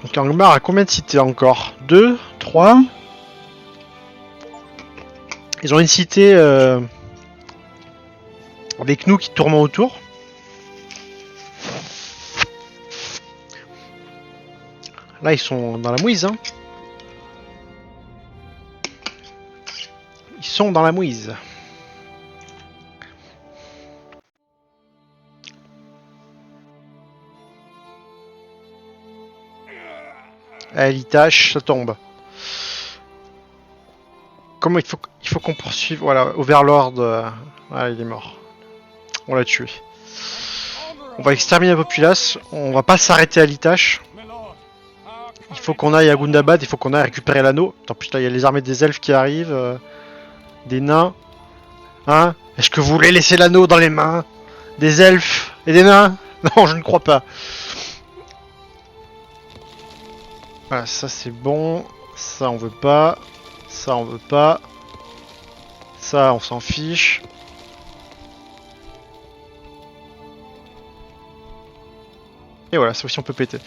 Donc Angmar a combien de cités encore? 2, 3. Ils ont une cité avec nous qui tournent autour. Là, ils sont dans la mouise. Hein. Ils sont dans la mouise. Allez, l'Itache, ça tombe. Comment il faut qu'on poursuive? Voilà, Overlord. Ah, il est mort. On l'a tué. On va exterminer la populace. On va pas s'arrêter à l'Itache. Il faut qu'on aille à Gundabad. Il faut qu'on aille récupérer l'anneau. Tant pis, là, il y a les armées des elfes qui arrivent. Des nains. Hein? Est-ce que vous voulez laisser l'anneau dans les mains des elfes et des nains? Non, je ne crois pas. Voilà, ça c'est bon. Ça on veut pas. Ça on veut pas. Ça on s'en fiche. Et voilà, ça aussi on peut péter.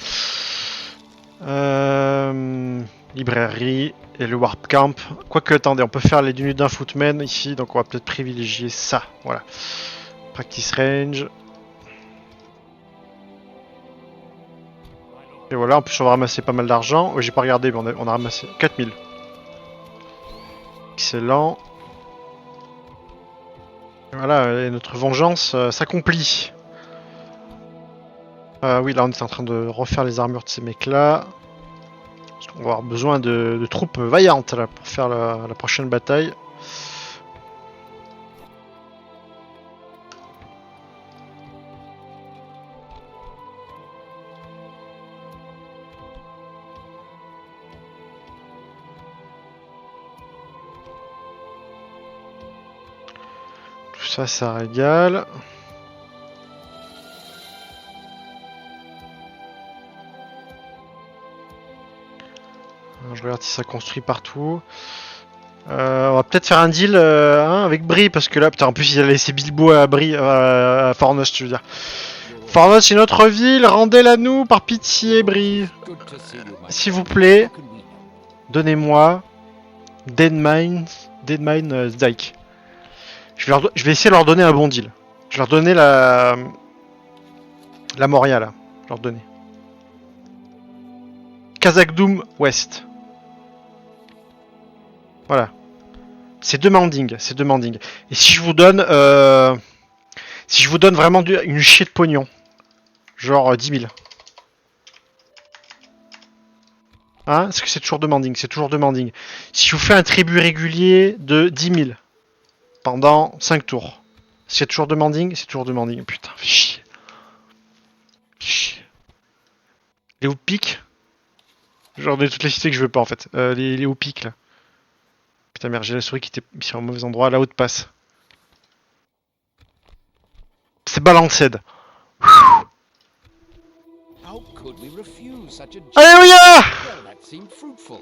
Librairie et le Warp Camp. Quoique, attendez, on peut faire les units d'un footman ici, donc on va peut-être privilégier ça. Voilà. Practice range. Et voilà, en plus on va ramasser pas mal d'argent. Oh, j'ai pas regardé, mais on a ramassé 4000. Excellent. Voilà, et notre vengeance s'accomplit. Oui, là on est en train de refaire les armures de ces mecs-là. On va avoir besoin de troupes vaillantes là, pour faire la prochaine bataille. Tout ça, ça régale. Je regarde si ça construit partout. On va peut-être faire un deal avec Brie, parce que là, putain, en plus il a laissé Bilbo à Brie, à Fornost, je veux dire. Fornost, c'est notre ville, rendez-la nous, par pitié, Brie. S'il vous plaît, donnez-moi Deadmine Dyke. Je vais essayer de leur donner un bon deal. Je vais leur donner la Moria, là. Je vais leur donner. Khazad-dûm Ouest. Voilà. C'est demanding. Et si je vous donne... vraiment une chier de pognon. Genre 10 000. Hein? Est-ce que c'est toujours demanding? C'est toujours demanding. Si je vous fais un tribut régulier de 10 000 pendant 5 tours, c'est toujours demanding? C'est toujours demanding. Putain, fais chier. Chier. Les hauts pics? J'en ai toutes les cités que je veux pas en fait. Les hauts pics là. Putain merde, j'ai la souris qui était mise au mauvais endroit. La haute passe. C'est balanced. How could we refuse such a Allez, oui, ah well, that seemed fruitful.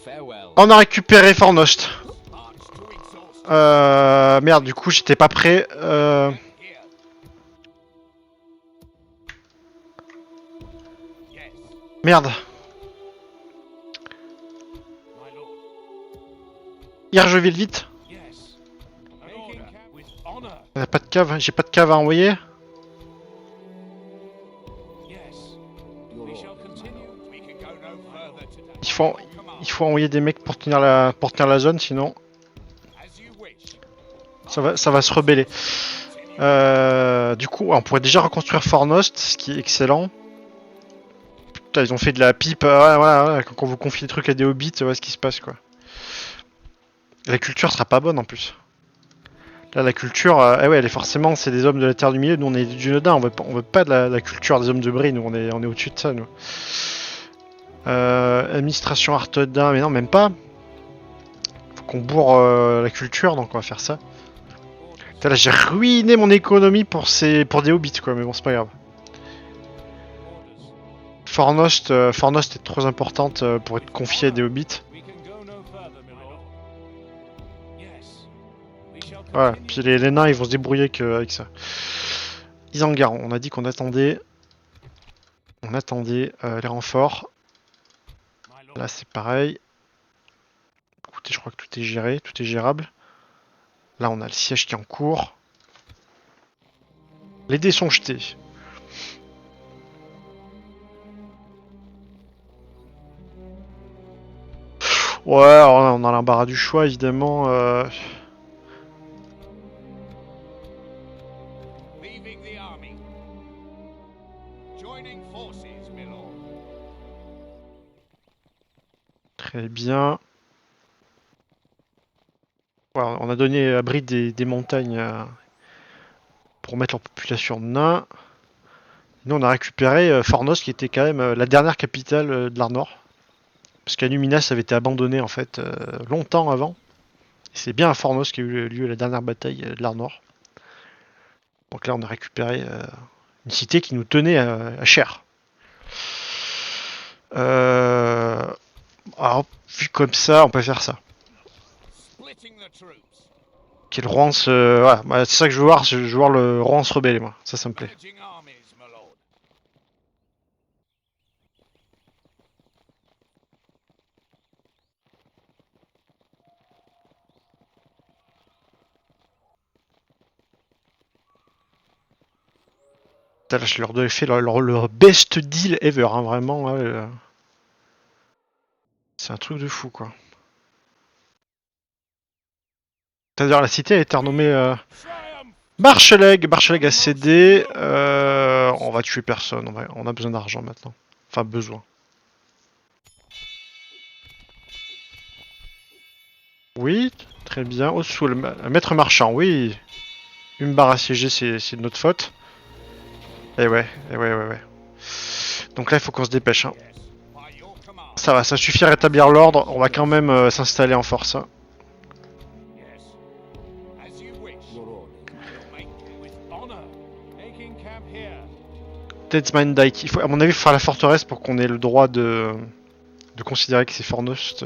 Farewell. On a récupéré Fornost. March to exhaust. Merde, du coup, j'étais pas prêt. Here. Yes, Merde. my lord. Irgeville, vite. Yes. An order with honor. Pas de cave, j'ai pas de cave à envoyer. Yes. Your We shall orders, my continue. lord. We can go no further today. Il faut, Command. il faut envoyer des mecs pour tenir la zone, sinon As you wish. ça va se rebeller. Du coup, on pourrait déjà reconstruire Fornost, ce qui est excellent. Putain, ils ont fait de la pipe. Voilà, quand on vous confie des trucs à des hobbits, voilà ce qui se passe quoi. La culture sera pas bonne en plus. Là, la culture, ouais, elle est forcément, c'est des hommes de la Terre du Milieu. Nous, on est du Nodin, on veut pas de la culture des hommes de Brie. Nous, on est au-dessus de ça, nous. Administration Artedin, mais non, même pas. Faut qu'on bourre la culture, donc on va faire ça. Putain, là, j'ai ruiné mon économie pour des hobbits, quoi, mais bon, c'est pas grave. Fornost est trop importante pour être confiée à des hobbits. We can go no further, my lord. Yes. We shall Voilà, continue. puis les nains, ils vont se débrouiller avec ça. Isengard, on a dit qu'on attendait. On attendait les renforts. My lord. Là, c'est pareil. Écoutez, je crois que tout est géré, tout est gérable. Là, on a le siège qui est en cours. Les dés sont jetés. Ouais, alors, on a l'embarras du choix, évidemment. Leaving the army. Joining forces, my lord. Très bien. Ouais, on a donné abri des montagnes pour mettre leur population de nains. Nous, on a récupéré Fornos, qui était quand même la dernière capitale de l'Arnor. Parce qu'Anuminas avait été abandonné en fait longtemps avant. Et c'est bien à Fornos qu'a eu lieu la dernière bataille de l'Arnor. Donc là, on a récupéré une cité qui nous tenait à cher. Alors, vu comme ça, on peut faire ça. Splitting the troops. Quel Rohan voilà, bah, c'est ça que je veux voir. Je veux voir le Rohan se rebeller, moi. Ça me plaît. Managing armies, my lord. Putain, là, je leur ai fait leur best deal ever, hein, vraiment. Ouais, c'est un truc de fou, quoi. C'est-à-dire, la cité a été renommée Triumph. Marcheleg. Marcheleg a cédé. On va tuer personne. On a besoin d'argent maintenant. Enfin, besoin. Oui, très bien. Ossoul, maître marchand, oui. Une barre assiégée, c'est de notre faute. Ouais. Donc là, il faut qu'on se dépêche. Hein. Yes. By your command. Ça va, ça suffit à rétablir l'ordre. On va quand même s'installer en force. Hein. Yes. As you wish. Your orders, my lord. Make with honor. Taking camp here. Deadsman Dyke. Il faut, à mon avis, faire la forteresse pour qu'on ait le droit de considérer que c'est Fornost.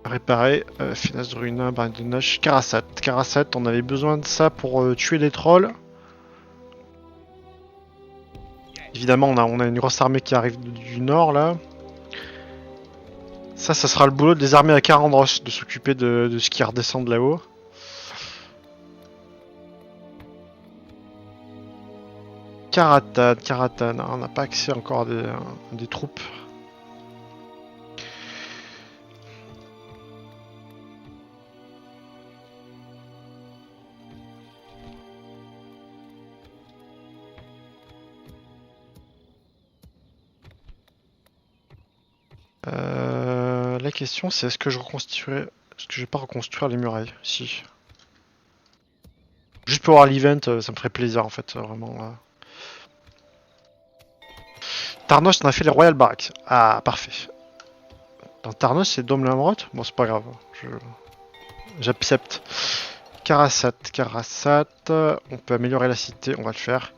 Réparer. Finesse de Ruina, barrière de Noche. Karasat. Karasat, on avait besoin de ça pour tuer les trolls. Évidemment, on a une grosse armée qui arrive du nord là. Ça sera le boulot des armées à Karandros, de s'occuper de ce qui redescend de là-haut. Karatan, on n'a pas accès encore à des troupes. La question c'est est-ce que je reconstruirais... Est-ce que je vais pas reconstruire les murailles? Si. Juste pour voir l'event, ça me ferait plaisir en fait, vraiment. Tarnos, on a fait les Royal Barracks. Ah, parfait. Dans Tarnos, c'est Dom Lamrot? Bon, c'est pas grave. J'accepte. Karasat, Karasat. On peut améliorer la cité, on va le faire.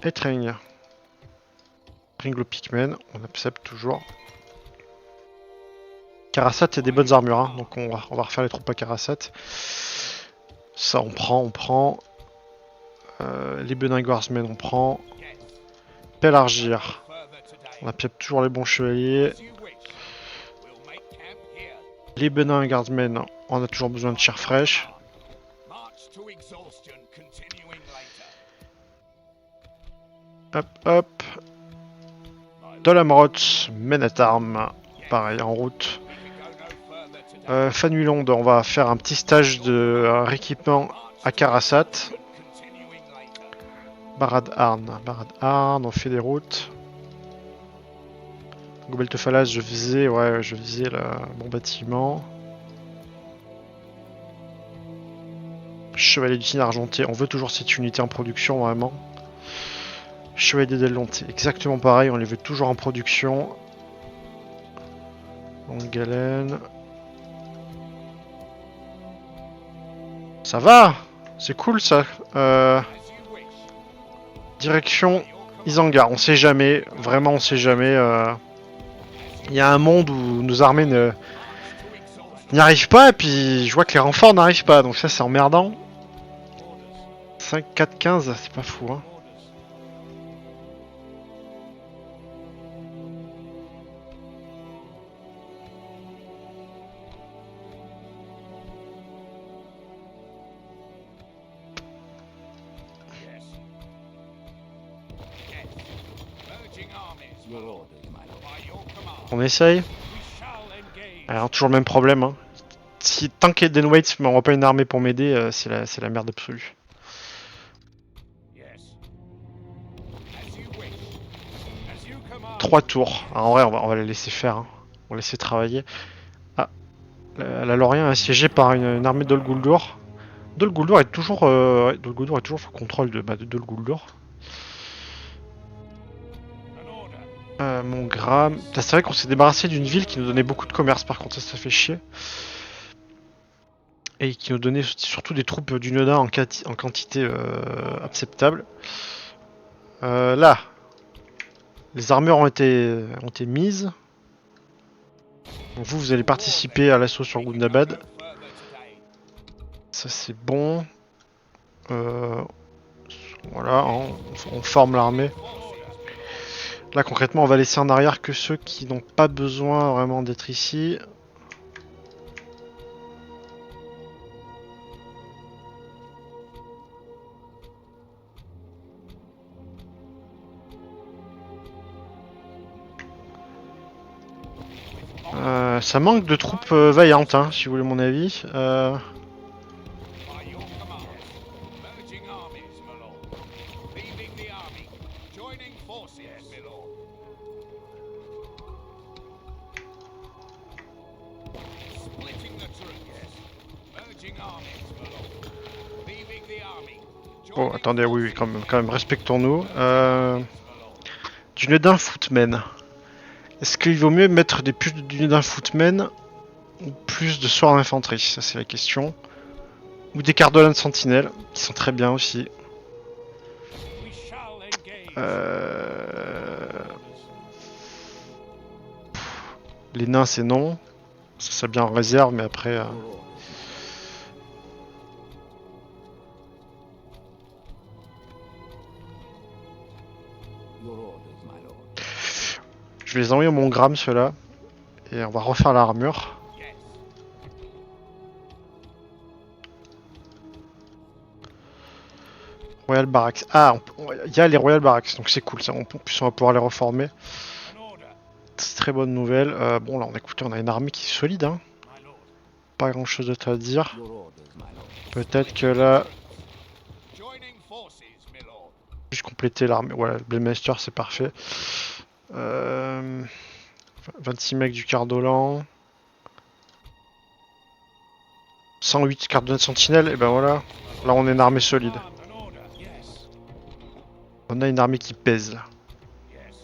Et Train. Ringlo Pikmin, on accepte toujours. Karasat, c'est des bonnes armures, hein, donc on va refaire les troupes à Karasat. Ça, on prend. Les Benin Guardsmen, on prend. Pelargir. On accepte toujours les bons chevaliers. Les Benin Guardsmen, on a toujours besoin de chair fraîche. Hop, hop. Dolamrot, Men at Arms, pareil, en route. Fanulonde, on va faire un petit stage de rééquipement à Karasat. Barad Arn, on fait des routes. Gobeltefalas, je faisais le bon bâtiment. Chevalier du Cygne Argenté, on veut toujours cette unité en production, vraiment. Chevalier des Delonté, exactement pareil, on les veut toujours en production. Longue galène. Ça va, c'est cool ça. Direction Isengard, on sait jamais, vraiment on sait jamais. Il y a un monde où nos armées n'y arrivent pas, et puis je vois que les renforts n'arrivent pas, donc ça c'est emmerdant. 5, 4, 15, c'est pas fou, hein. On essaye. Alors toujours le même problème, hein. Si tant qu'Eden Waits m'envoie pas une armée pour m'aider, c'est la merde absolue. 3 tours. Alors, en vrai, on va les laisser faire. Hein. On va laisser travailler. Ah, la Lorient est assiégée par une armée Dol Guldur. Dol Guldur est toujours sous contrôle de Dol Guldur. Mon Gram. C'est vrai qu'on s'est débarrassé d'une ville qui nous donnait beaucoup de commerce, par contre, ça fait chier. Et qui nous donnait surtout des troupes du Nodin en quantité acceptable. Là, les armures ont été mises. Donc vous allez participer à l'assaut sur Gundabad. Ça c'est bon. Voilà, on forme l'armée. Là concrètement on va laisser en arrière que ceux qui n'ont pas besoin vraiment d'être ici. Ça manque de troupes vaillantes, hein, si vous voulez mon avis. Oh, attendez, oui, quand même respectons-nous. Du Nodin Footmen. Est-ce qu'il vaut mieux mettre des plus du Nodin Footmen ou plus de sorts d'infanterie? Ça, c'est la question. Ou des Cardolans Sentinelles, qui sont très bien aussi. Les nains, c'est non. Ça serait bien en réserve, mais après... Je vais les envoyer au Mont Gram, ceux-là. Et on va refaire l'armure. Royal Barracks. Ah, il y a les Royal Barracks, donc c'est cool ça. En plus, on va pouvoir les reformer. C'est très bonne nouvelle. Bon, là, on a une armée qui est solide. Hein. Pas grand-chose d'autre à dire. Peut-être que là... Juste compléter l'armée. Voilà, le Master, c'est parfait. On va 26 mecs du Cardolan. 108 cartes de sentinelle, et ben voilà. Là on est une armée solide. Command and order. Yes. On a une armée qui pèse là. Yes.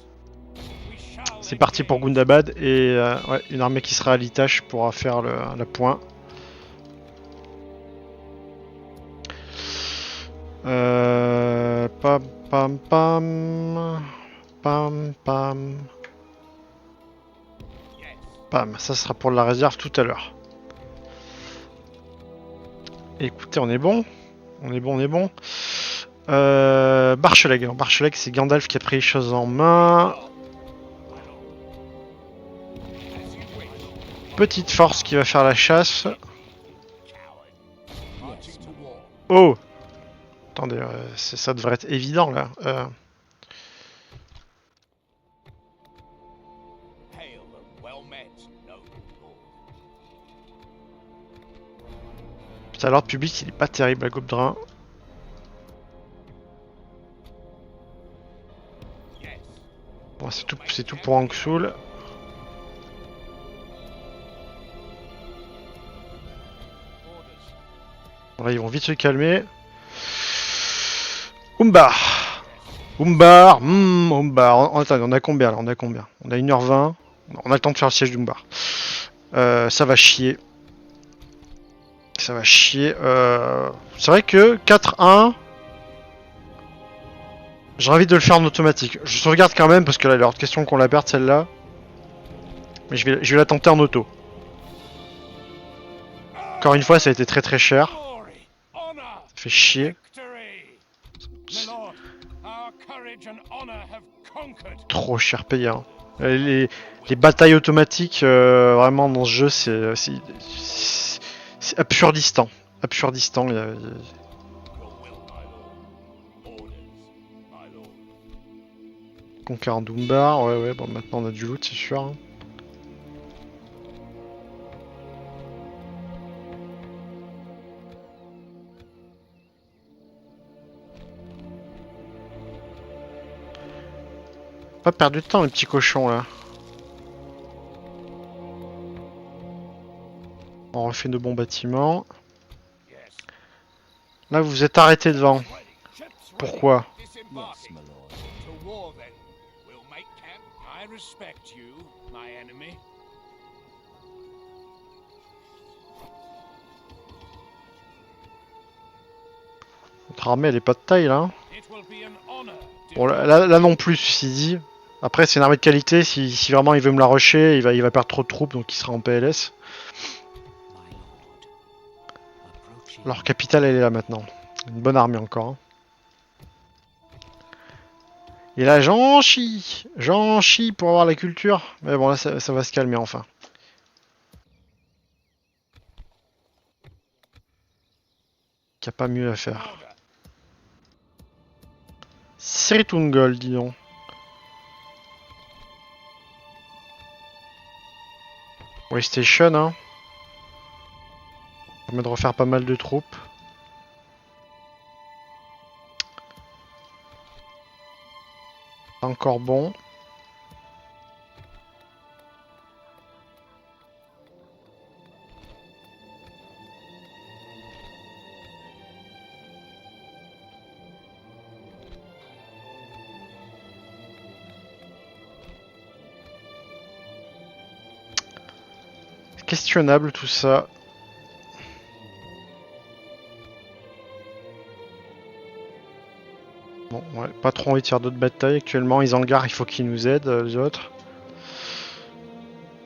We shall C'est parti pour engage. Gundabad et ouais, une armée qui sera à l'Itache pourra faire la point. Pam pam pam. Pam pam. Yes. Pam, ça sera pour la réserve tout à l'heure. Écoutez, on est bon. On est bon, on est bon. Barcheleg. Alors, Barcheleg, c'est Gandalf qui a pris les choses en main. As you wish. Petite force qui va faire la chasse. Coward. Yes, to war. Oh! Attendez, ça devrait être évident là. Hail and well met, noble lord. Putain, l'ordre public il est pas terrible à Gobdrin. Yes. Bon, c'est tout pour Anksul. Orders. Là, ils vont vite se calmer. Umbar! Umbar! Umbar! Attendez, on a combien là? On a combien? On a 1h20. On a le temps de faire le siège d'Umbar. Ça va chier. Ça va chier. C'est vrai que 4-1. J'ai envie de le faire en automatique. Je sauvegarde quand même parce que là, il est hors de question qu'on la perde celle-là. Mais je vais la tenter en auto. Encore une fois, ça a été très très cher. Glory, honor, Ça fait chier. victory. My lord, our courage and honor have conquered. Trop cher payé. Hein. Les batailles automatiques, vraiment dans ce jeu, c'est absurdistan. Absurdistan. Your will, my lord. Orders, my lord. Conquérant d'Umbar. Ouais, bon, maintenant on a du loot, c'est sûr. Hein. Pas perdu de temps, les petits cochons là. On refait de bons bâtiments. Yes. Là, vous vous êtes arrêté devant. Ready. Ships ready. Pourquoi? Disembarking. Yes, my lord. To war then. We'll make camp. I respect you, my enemy. Notre armée, elle est pas de taille là. Hein. It will be an honor. Bon, là non plus, ceci dit. Après, c'est une armée de qualité. Si vraiment il veut me la rusher, il va perdre trop de troupes, donc il sera en PLS. My lord. Approaching. Leur capitale, elle est là maintenant. Une bonne armée encore. Hein. Et là, j'en chie pour avoir la culture. Mais bon, là, ça va se calmer enfin. Qu'il n'y a pas mieux à faire. Order. Sritungol, dis donc. Waystation, hein. Ça permet de refaire pas mal de troupes. Encore bon. Questionnable tout ça. Bon, ouais, pas trop envie de faire d'autres batailles actuellement. Ils en garent, il faut qu'ils nous aident, les autres.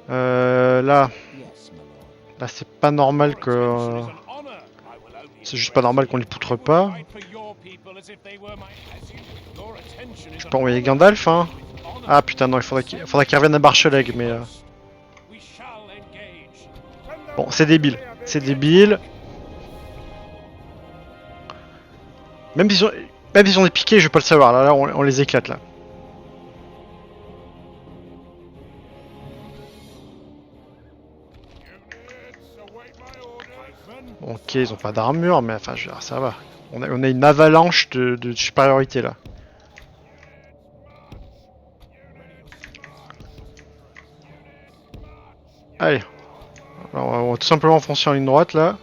Là, Yes, my lord. là c'est pas normal Your que. attention is an honor. I will only C'est juste pas normal qu'on les poutre pas. fight for your people as if they were my- as you- your attention is Je an peux envoyer honor. Gandalf, hein. With honor. Ah putain, non, il faudrait qu'il revienne à Barcheleg, mais. We shall engage. Bon, c'est débile. C'est débile. Même s'ils ont des piquets, je vais pas le savoir. Là, on les éclate là. Bon, ok, ils ont pas d'armure, mais enfin, je veux dire, ça va. On a une avalanche de supériorité là. Allez. Alors, on va tout simplement foncer en ligne droite là.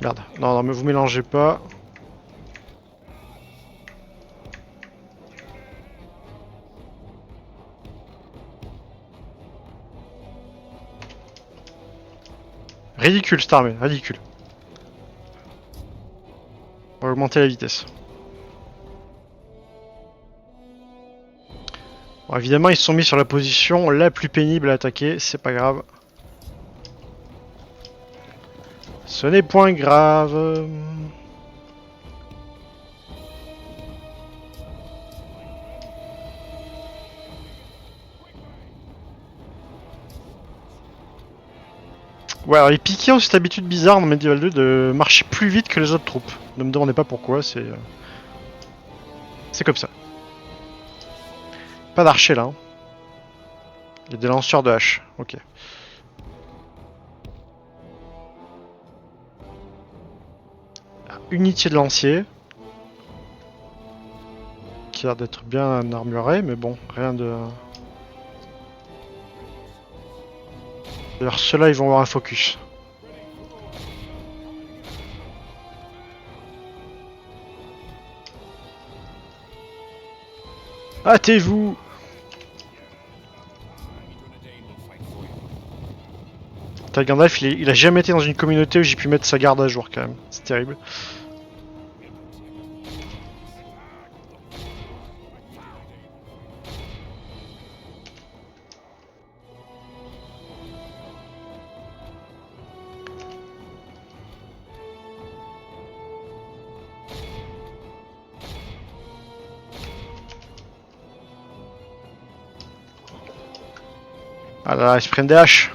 Merde. Non, non, mais vous mélangez pas. Ridicule cette armée, ridicule. On va augmenter la vitesse. Bon, évidemment, ils se sont mis sur la position la plus pénible à attaquer, c'est pas grave. Ce n'est point grave. Ouais, alors les piquets ont cette habitude bizarre dans Medieval 2 de marcher plus vite que les autres troupes. Ne me demandez pas pourquoi, c'est... C'est comme ça. Pas d'archers là. Hein. Il y a des lanceurs de haches, ok. Unité de lancier. Qui a l'air d'être bien armuré, mais bon, rien de... D'ailleurs, ceux-là, ils vont avoir un focus. Hâtez-vous! T'as Gandalf, il a jamais été dans une communauté où j'ai pu mettre sa garde à jour quand même. C'est terrible. Ah là là, ils se prennent des haches.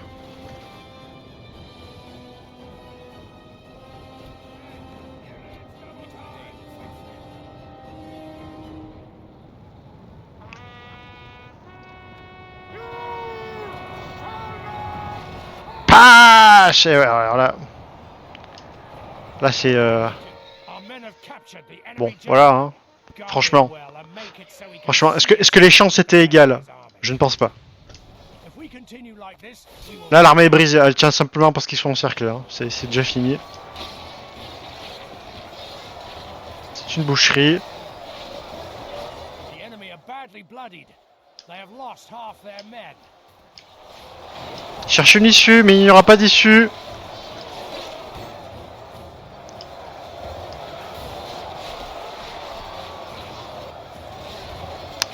Ah, ouais, alors là... Là c'est... Bon, voilà, hein. Franchement. Franchement, est-ce que les chances étaient égales? Je ne pense pas. Là, l'armée est brisée. Elle tient simplement parce qu'ils sont encerclés. Hein. C'est déjà fini. C'est une boucherie. Cherche une issue, mais il n'y aura pas d'issue.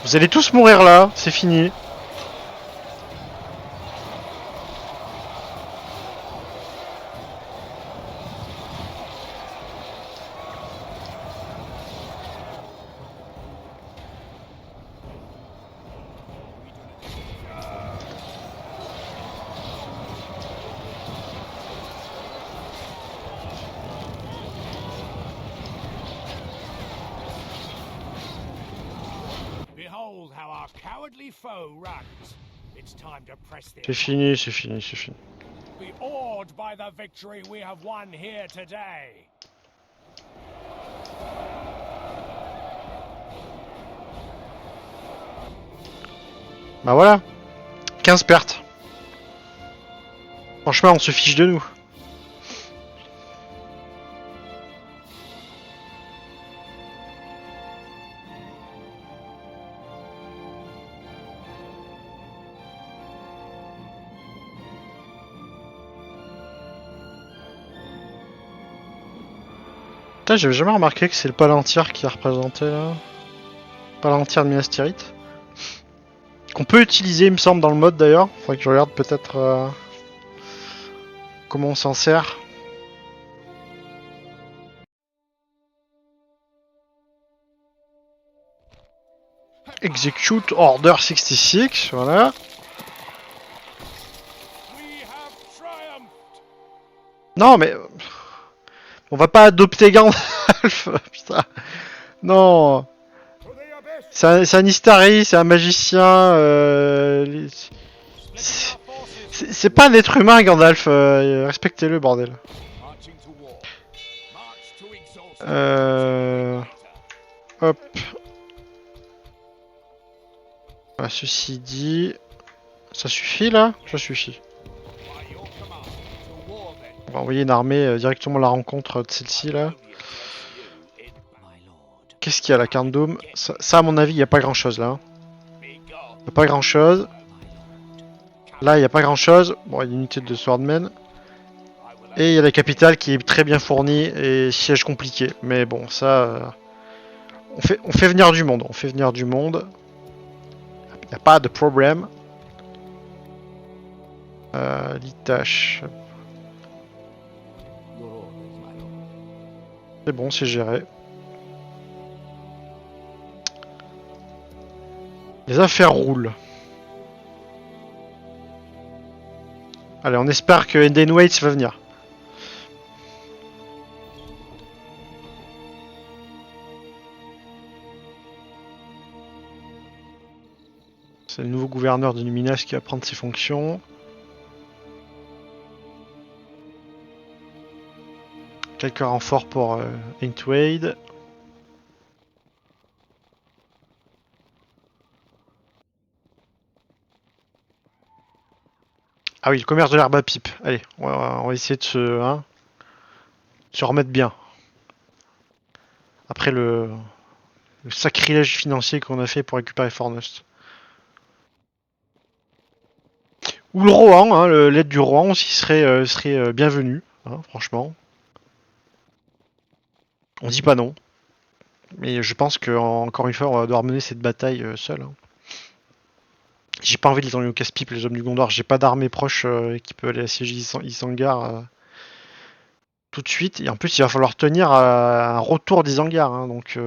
Vous allez tous mourir là, c'est fini. C'est fini, c'est fini, c'est fini. Bah voilà. 15 pertes. Franchement, on se fiche de nous. Putain, j'avais jamais remarqué que c'est le Palantir qui est représenté là. Palantir de Minas Tirith. Qu'on peut utiliser, il me semble, dans le mode d'ailleurs. Faudrait que je regarde peut-être comment on s'en sert. Execute Order 66, voilà. Non mais... On va pas adopter Gandalf, putain. Non. C'est un Istari, c'est un magicien. C'est pas un être humain, Gandalf. Respectez-le, bordel. Hop. Voilà, ceci dit... Ça suffit là? Ça suffit. By your command, to war then. On va envoyer une armée directement à la rencontre de celle-ci là. Only address you in My lord. Qu'est-ce qu'il y a là, Carndome? Ça, à mon avis, il n'y a pas grand chose là. Hein. be gone. Il n'y a pas grand chose. Là, il n'y a pas grand chose. Bon, il y a une unité de Swordmen. I will Et il y a la capitale qui est très bien fournie et siège compliqué. Mais bon, ça... on fait venir du monde. On fait venir du monde. Il n'y a pas de problème. Litache. Your orders, my lord. C'est bon, c'est géré. Les affaires roulent. Allez, on espère que Eden Waits va venir. C'est le nouveau gouverneur de Numinas qui va prendre ses fonctions. Quelques renforts pour Entwade. Ah oui, le commerce de l'herbe à pipe. Allez, on va essayer de se remettre bien. Après le sacrilège financier qu'on a fait pour récupérer Fornost. Ou le Rohan, hein, l'aide du Rohan aussi serait bienvenue, hein, franchement. On dit pas non. Mais je pense qu'encore une fois, on va devoir mener cette bataille seul. Hein. J'ai pas envie de les envoyer au casse-pipe, les hommes du Gondor. J'ai pas d'armée proche qui peut aller assiéger Isengard tout de suite. Et en plus, il va falloir tenir un retour d'Isengard. Hein, donc,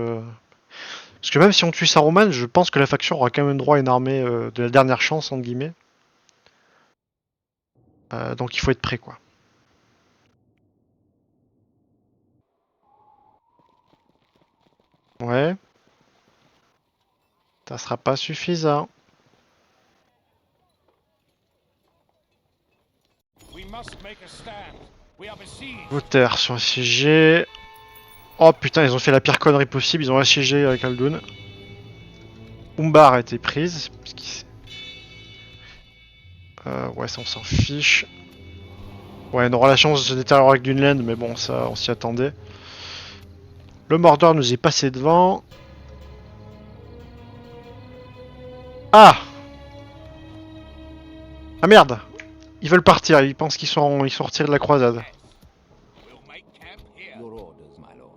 parce que même si on tue Saruman, je pense que la faction aura quand même droit à une armée de la dernière chance, entre guillemets. Donc il faut être prêt, quoi. Ouais. Ça sera pas suffisant. We must make a stand. We are besieged. Vos terres sont assiégées. Oh putain, ils ont fait la pire connerie possible. Ils ont assiégé Khaldun. Umbar a été prise. Ouais, ça on s'en fiche. Ouais, on aura la chance de se détériorer avec Dunland, mais bon, ça on s'y attendait. Le Mordor nous est passé devant. Ah! Ah merde! Ils veulent partir, ils pensent qu'ils sont retirés de la croisade. We'll make camp here. Your orders, my lord.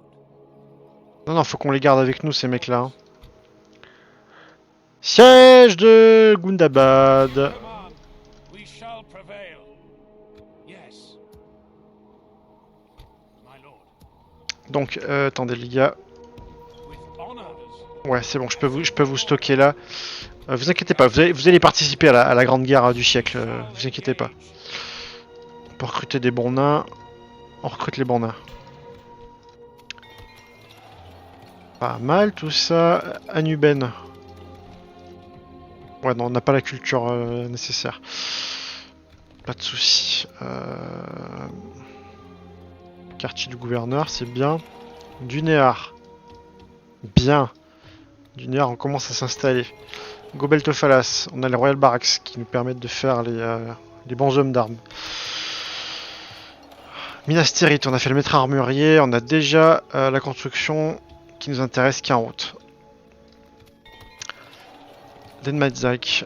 Non, non, faut qu'on les garde avec nous, ces mecs-là. Hein. Siège de Gundabad. Command. We shall prevail. Yes. My lord. Donc, attendez les gars. With honors. Ouais, c'est bon, je peux vous stocker là. Vous inquiétez pas, vous allez participer à la grande guerre du siècle. Vous inquiétez pas. On peut recruter des bons nains. On recrute les bons nains. Pas mal tout ça. Anuben. Ouais, non, on n'a pas la culture nécessaire. Pas de soucis. Quartier du gouverneur, c'est bien. Dunéar. Bien. Dunéar, on commence à s'installer. Gobeltophalas, on a les Royal Barracks qui nous permettent de faire les bons hommes d'armes. Minas Tirith, on a fait le maître armurier, on a déjà la construction qui nous intéresse qui est en route. Denmadsdyke,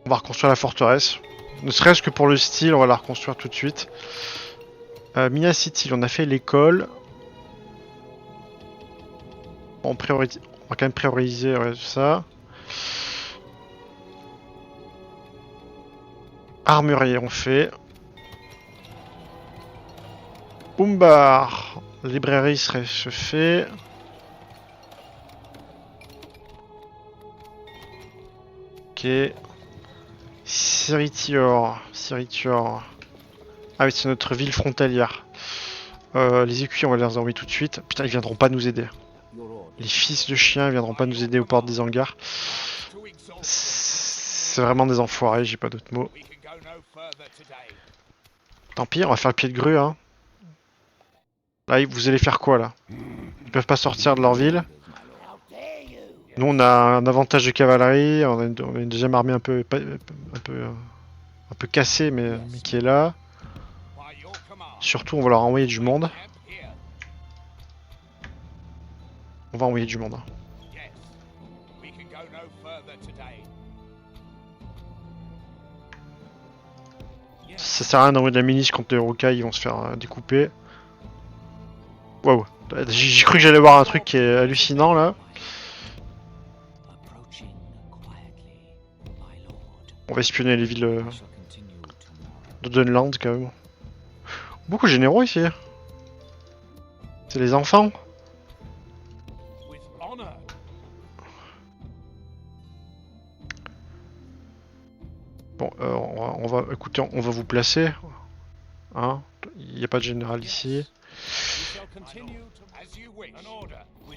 on va reconstruire la forteresse. Ne serait-ce que pour le style, on va la reconstruire tout de suite. Minas City, on a fait l'école. On va quand même prioriser ouais, ça. Armurier, on fait. Umbar, librairie se fait. Ok. Siritior. Ah oui, c'est notre ville frontalière. Les écuyers, on va les envoyer tout de suite. Putain, ils viendront pas nous aider. Your orders. Les fils de chiens ils viendront pas nous aider aux portes des hangars. To exalt. C'est vraiment des enfoirés, j'ai pas d'autres mots. We can go no further today. Tant pis, on va faire le pied de grue. Hein. Là, vous allez faire quoi, là? Ils peuvent pas sortir de leur ville. Nous, on a un avantage de cavalerie. On a une deuxième armée un peu cassée, mais qui est là. Surtout, on va leur envoyer du monde. On va envoyer du monde. Hein. Ça sert à rien d'envoyer de la milice contre les Urukai, ils vont se faire découper. Waouh, j'ai cru que j'allais voir un truc qui est hallucinant là. On va espionner les villes de Dunland quand même. Beaucoup de généraux ici. C'est les enfants. Bon, écoutez, on va vous placer. Hein, il n'y a pas de général ici.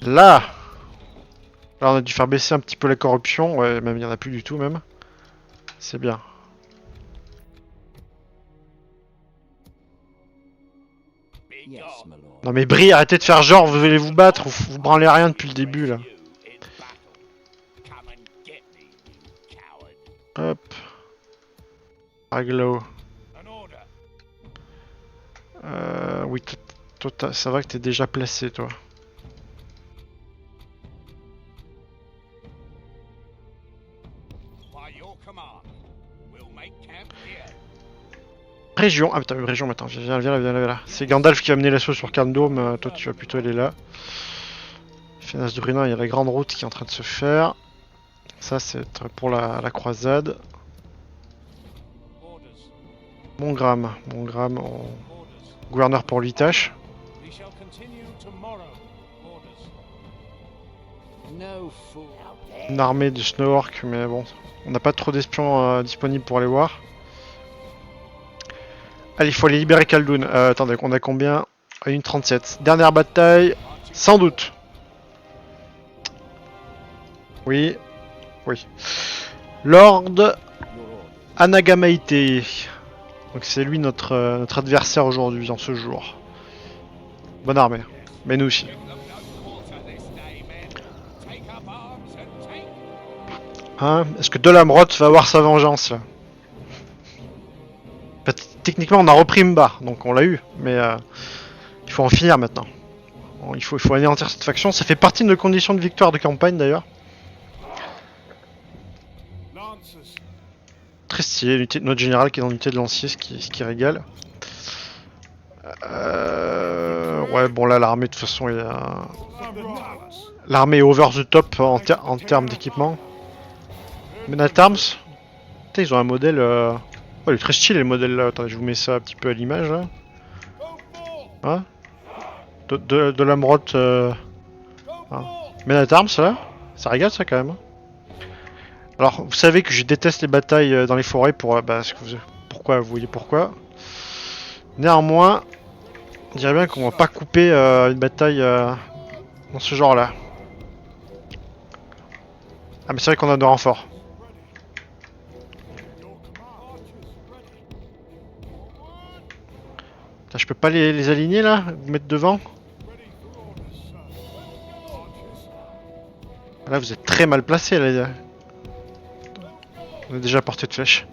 Là, on a dû faire baisser un petit peu la corruption. Ouais, même il n'y en a plus du tout même. C'est bien. Non mais Brie, arrêtez de faire genre, vous allez vous battre, vous branlez rien depuis le début là. Hop. Aglo. Oui, toi, ça va que t'es déjà placé toi. Région, ah putain, région maintenant, viens là. C'est Gandalf qui a amené l'assaut sur Carndome, toi tu vas plutôt aller là. Fénas de Brunin, il y a la grande route qui est en train de se faire. Ça c'est pour la croisade. Mongram, gouverneur pour 8 tâches. Une armée de Snowhawk, mais bon, on n'a pas trop d'espions disponibles pour aller voir. Allez, il faut aller libérer Khaldun. Attendez, on a combien? Une 37. Dernière bataille, sans doute. Oui. Lord Anagamaite. Donc c'est lui notre adversaire aujourd'hui, en ce jour. Bonne armée. Mais nous aussi. Hein? Est-ce que Delamrot va avoir sa vengeance là? Techniquement on a repris Mbar, donc on l'a eu, mais il faut en finir maintenant. Il faut anéantir cette faction, ça fait partie de nos conditions de victoire de campagne d'ailleurs. Très stylé, notre général qui est dans l'unité de lancier, ce qui régale. Ouais, bon là l'armée de toute façon est... L'armée est over the top en termes d'équipement. Men at Arms, putain, ils ont un modèle... Oh, il est très stylé le modèle là. Attendez, je vous mets ça un petit peu à l'image là. Hein? De l'Amrot. Hein. Men at Arms là. Ça régale ça quand même. Alors, vous savez que je déteste les batailles dans les forêts pour. Pourquoi? Vous voyez pourquoi? Néanmoins, on dirait bien qu'on va pas couper une bataille dans ce genre là. Ah, mais c'est vrai qu'on a de renforts. Je peux pas les aligner là? Vous mettre devant? Là vous êtes très mal placé là. On est déjà à portée de flèche.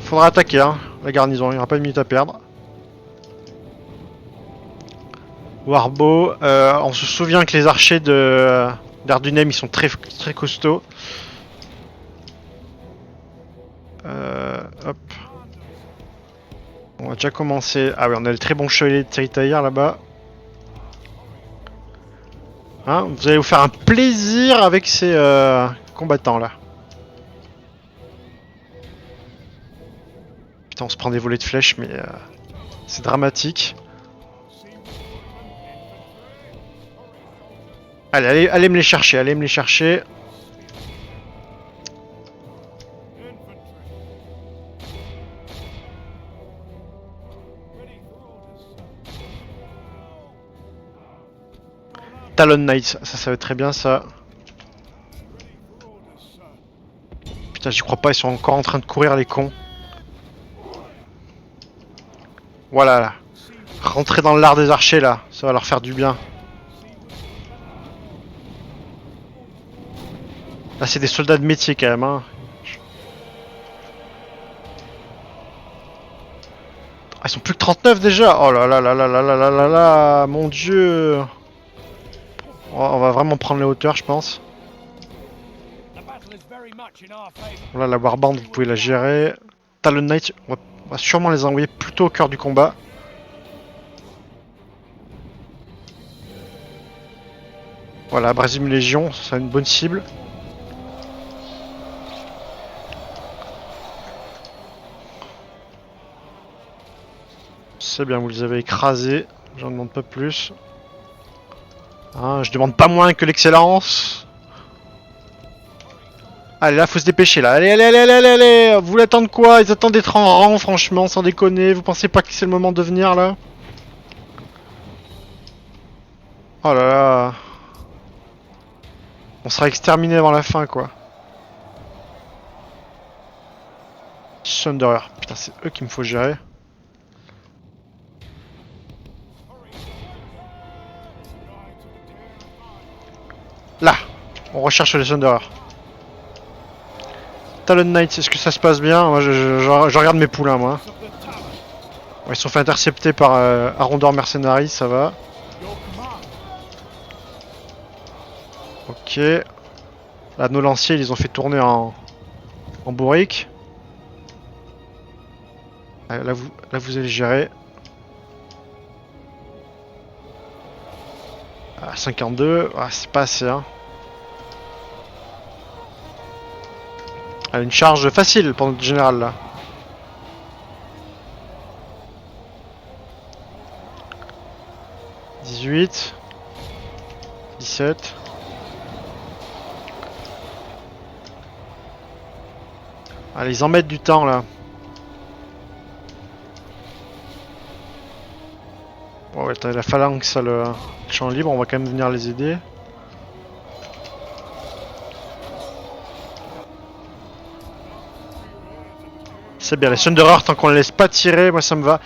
Faudra attaquer hein, la garnison, il n'y aura pas de minute à perdre. Warbow, on se souvient que les archers d'Ardunem ils sont très costauds. Hop. On va déjà commencer. Ah oui, on a le très bon chevalier de Teritaïr là-bas. Hein, vous allez vous faire un plaisir avec ces combattants là. Putain, on se prend des volets de flèches, mais c'est dramatique. Allez me les chercher, Talon Knights, ça va être très bien ça. Putain, j'y crois pas, ils sont encore en train de courir les cons. Voilà là. Rentrer dans l'art des archers là, ça va leur faire du bien. Là c'est des soldats de métier quand même hein. Ah, ils sont plus que 39 déjà. Oh là là là là là là là là là, mon dieu. On va vraiment prendre les hauteurs je pense. Voilà la warband vous pouvez la gérer. Talon Knight, on va sûrement les envoyer plutôt au cœur du combat. Voilà, Abrasium Légion, ça sera une bonne cible. C'est bien, vous les avez écrasés. J'en demande pas plus. Hein, je demande pas moins que l'excellence. Allez, là, faut se dépêcher, là. Allez, allez, allez, allez, allez, allez. Vous l'attendez quoi? Ils attendent d'être en rang, franchement, sans déconner. Vous pensez pas que c'est le moment de venir, là? Oh là là. On sera exterminé avant la fin, quoi. Thunderer. Putain, c'est eux qu'il me faut gérer. Là, on recherche les Thunderers. Talon Knight, est-ce que ça se passe bien? Moi, je regarde mes poulains, moi. Ouais, ils sont fait intercepter par Arondor Mercenary, ça va. Ok. Là, nos lanciers, ils les ont fait tourner en bourrique. Là, vous allez gérer. Ah, 52, ah, c'est pas assez, hein. Ah, une charge facile pour notre général, là. « 18 » 17 » Allez, ils en mettent du temps, là. Bon, ouais, la phalanx, le champ libre, on va quand même venir les aider. C'est bien, les Thunderers, tant qu'on les laisse pas tirer, moi ça me va.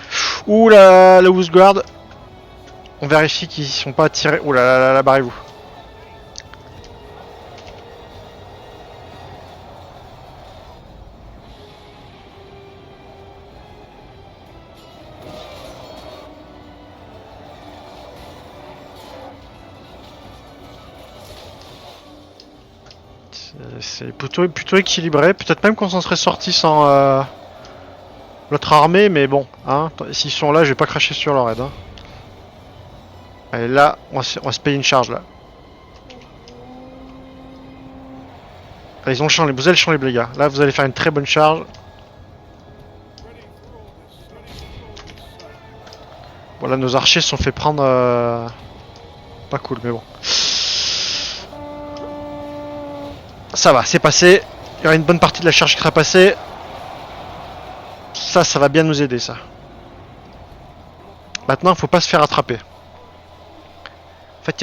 Ouh la Housse Guard. On vérifie qu'ils sont pas tirés. Ouh là là là là, barrez-vous. C'est plutôt équilibré. Peut-être même qu'on s'en serait sorti sans l'autre armée, mais bon, hein, s'ils sont là, je vais pas cracher sur leur aide. Hein. Allez, là, on va se payer une charge là. Allez, ils ont le champ, vous avez le champ libre, les gars. Là, vous allez faire une très bonne charge. Voilà, nos archers se sont fait prendre. Pas cool, mais bon. Ça va, c'est passé. Il y aura une bonne partie de la charge qui sera passée. Ça va bien nous aider, ça. Maintenant, il faut pas se faire attraper. En fait,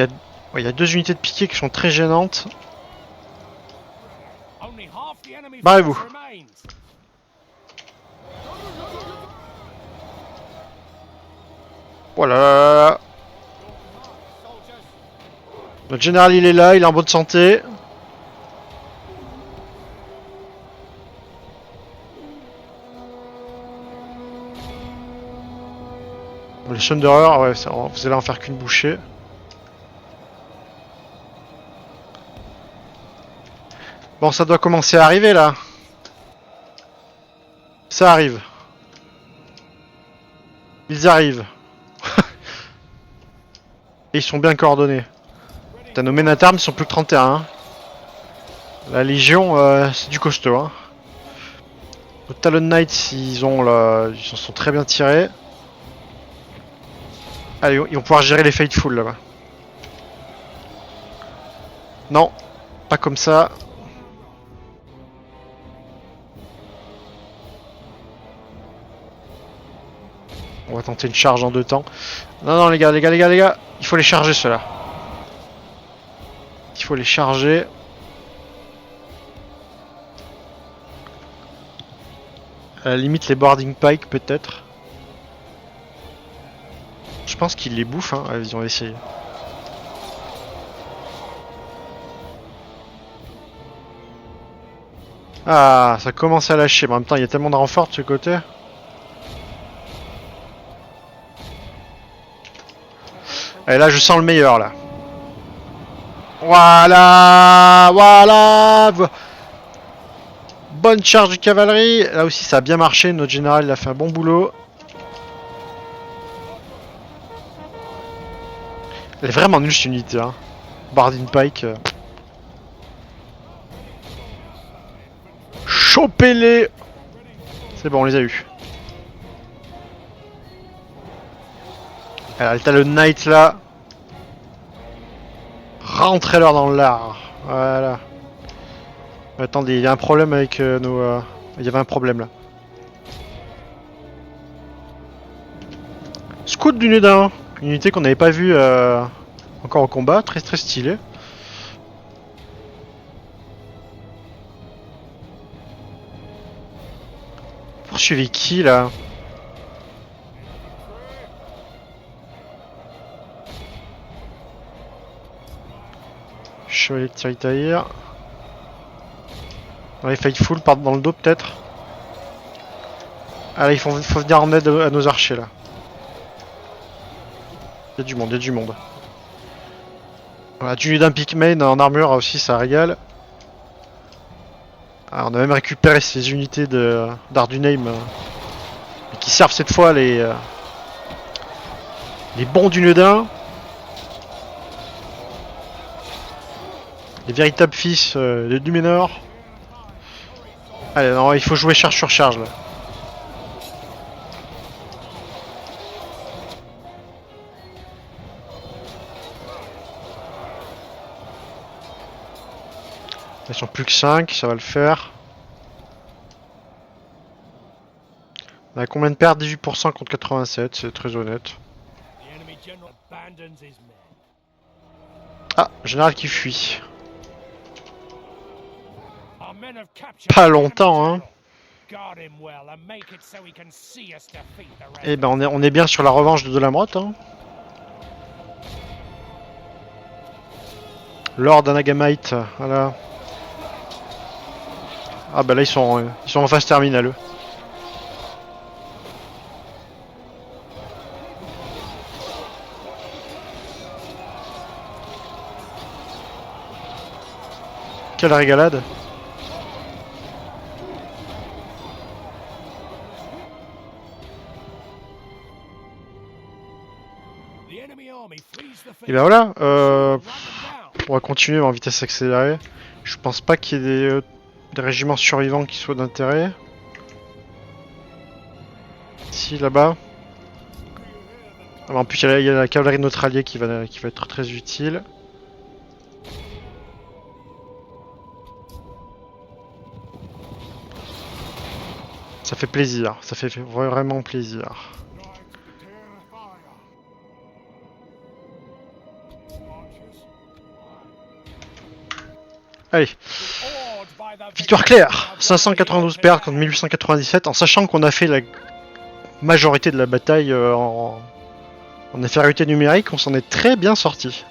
il y a deux unités de piquet qui sont très gênantes. Barrez-vous. Voilà. Notre général, il est là, il est en bonne santé. Le Thunderer, ouais, vous allez en faire qu'une bouchée. Bon, ça doit commencer à arriver là. Ça arrive. Ils arrivent. Et ils sont bien coordonnés. Putain, nos men at arms, ils sont plus que 31. Hein. La Légion, c'est du costaud. Hein. Nos Talon Knights, ils s'en sont très bien tirés. Allez, ils vont pouvoir gérer les Faithful là-bas. Non, pas comme ça. On va tenter une charge en deux temps. Non, non, les gars, il faut les charger ceux-là. Il faut les charger. À la limite, les boarding pike peut-être. Je pense qu'il les bouffe, hein. Allez, on va essayer. Ah, ça commence à lâcher, mais en même temps, il y a tellement de renforts de ce côté. Et là, je sens le meilleur, là. Voilà, voilà. Bonne charge de cavalerie. Là aussi, ça a bien marché. Notre général, il a fait un bon boulot. Elle est vraiment nulle, cette unité, hein. Bardin Pike. Chopez-les. C'est bon, on les a eu. Alors, t'as le Knight, là. Rentrez-leur dans l'art. Voilà. Attendez, il y a un problème avec nos... Il y avait un problème, là. Scout du Nudin. Une unité qu'on n'avait pas vue encore au combat. Très très stylé. Poursuivi qui, là? Chevalier de Tiritaïr. Dans les Faithful, partent dans le dos peut-être. Ah là, il faut venir en aide à nos archers là. Il y a du monde, il y a du monde. Voilà, du d'un Pikmin en armure aussi, ça régale. Ah, on a même récupéré ces unités d'Ardunheim qui servent cette fois les bons du Nedin. Les véritables fils de Numénor. Allez, non, il faut jouer charge sur charge là. Ils sont plus que 5, ça va le faire. On a combien de pertes? 18% contre 87, c'est très honnête. Ah, général qui fuit. Pas longtemps, hein. Eh ben on est bien sur la revanche de Dolamotte, hein. Lord Anagamite, voilà. Ah bah là ils sont en phase terminale. Quelle régalade. Et ben voilà, on va continuer en vitesse accélérée. Je pense pas qu'il y ait des régiments survivants qui soient d'intérêt. Ici, là-bas. Ah, en plus, il y a la cavalerie de notre allié qui va être très utile. Ça fait plaisir, ça fait vraiment plaisir. Allez. Victoire claire, 592 pertes contre 1897, en sachant qu'on a fait la majorité de la bataille en infériorité numérique, on s'en est très bien sorti.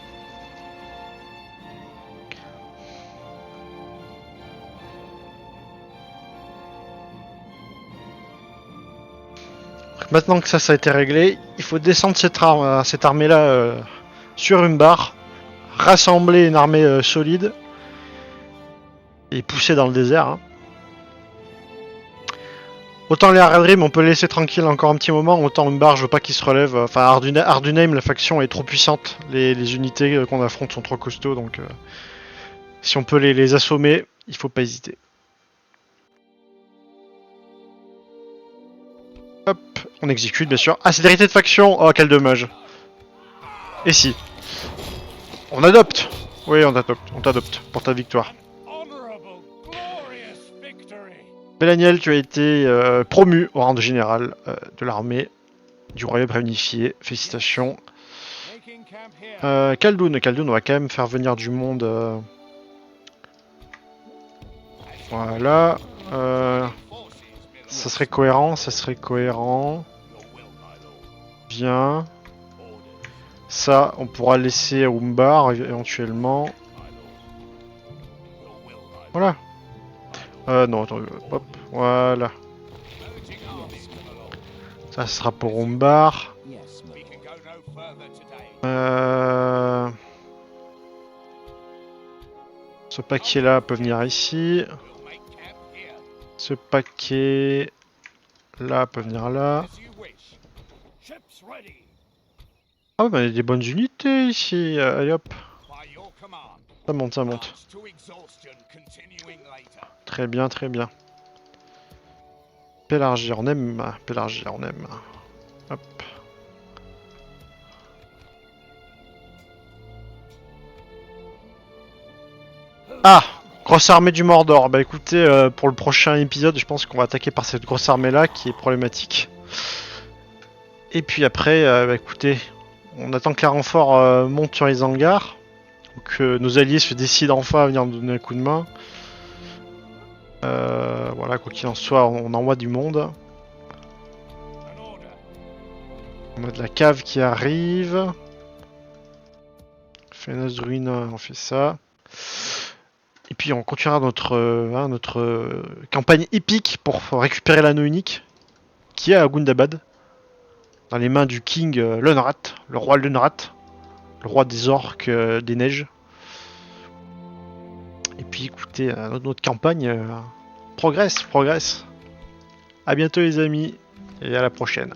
Maintenant que ça a été réglé, il faut descendre cette armée-là sur une barre, rassembler une armée solide et pousser dans le désert. Hein. Autant les Haradrim, on peut laisser tranquille encore un petit moment, autant une barre, je veux pas qu'ils se relèvent. Enfin, Ardunheim, la faction est trop puissante, les unités qu'on affronte sont trop costauds, donc si on peut les assommer, il faut pas hésiter. Hop, on exécute bien sûr. Ah, c'est l'hérité de faction. Oh, quel dommage. Et si on adopte. Oui, on t'adopte pour ta victoire. Bélaniel, tu as été promu au rang de général de l'armée du royaume réunifié. Félicitations. Khaldun, on va quand même faire venir du monde. Voilà. Ça serait cohérent, Bien. Ça, on pourra laisser à Umbar éventuellement. Voilà. Non, attends, hop, voilà. Ça sera pour Umbar. Yes, my We can lord. go no further today. Ce paquet-là peut venir ici. We'll make camp here, Ce paquet-là peut venir là. as you wish. Ships ready. Ah, bah, il y a des bonnes unités ici. Allez hop, By your command. ça monte, ça monte. March to exhaustion, continuing later. Très bien, très bien. Pélargir, on aime. Pélargir, on aime. Hop. Ah! Grosse armée du Mordor. Bah écoutez, pour le prochain épisode, je pense qu'on va attaquer par cette grosse armée-là qui est problématique. Et puis après, bah écoutez, on attend que la renfort monte sur les hangars. Ou que nos alliés se décident enfin à venir nous donner un coup de main. Voilà, quoi qu'il en soit, on envoie du monde. An order. On a de la cave qui arrive. Fénos Druine, on fait ça. Et puis on continuera notre campagne épique pour récupérer l'anneau unique qui est à Gundabad, dans les mains du King Lunrat, le roi Lunrat, le roi des orques des neiges. Et puis écoutez, notre campagne progresse. À bientôt les amis, et à la prochaine.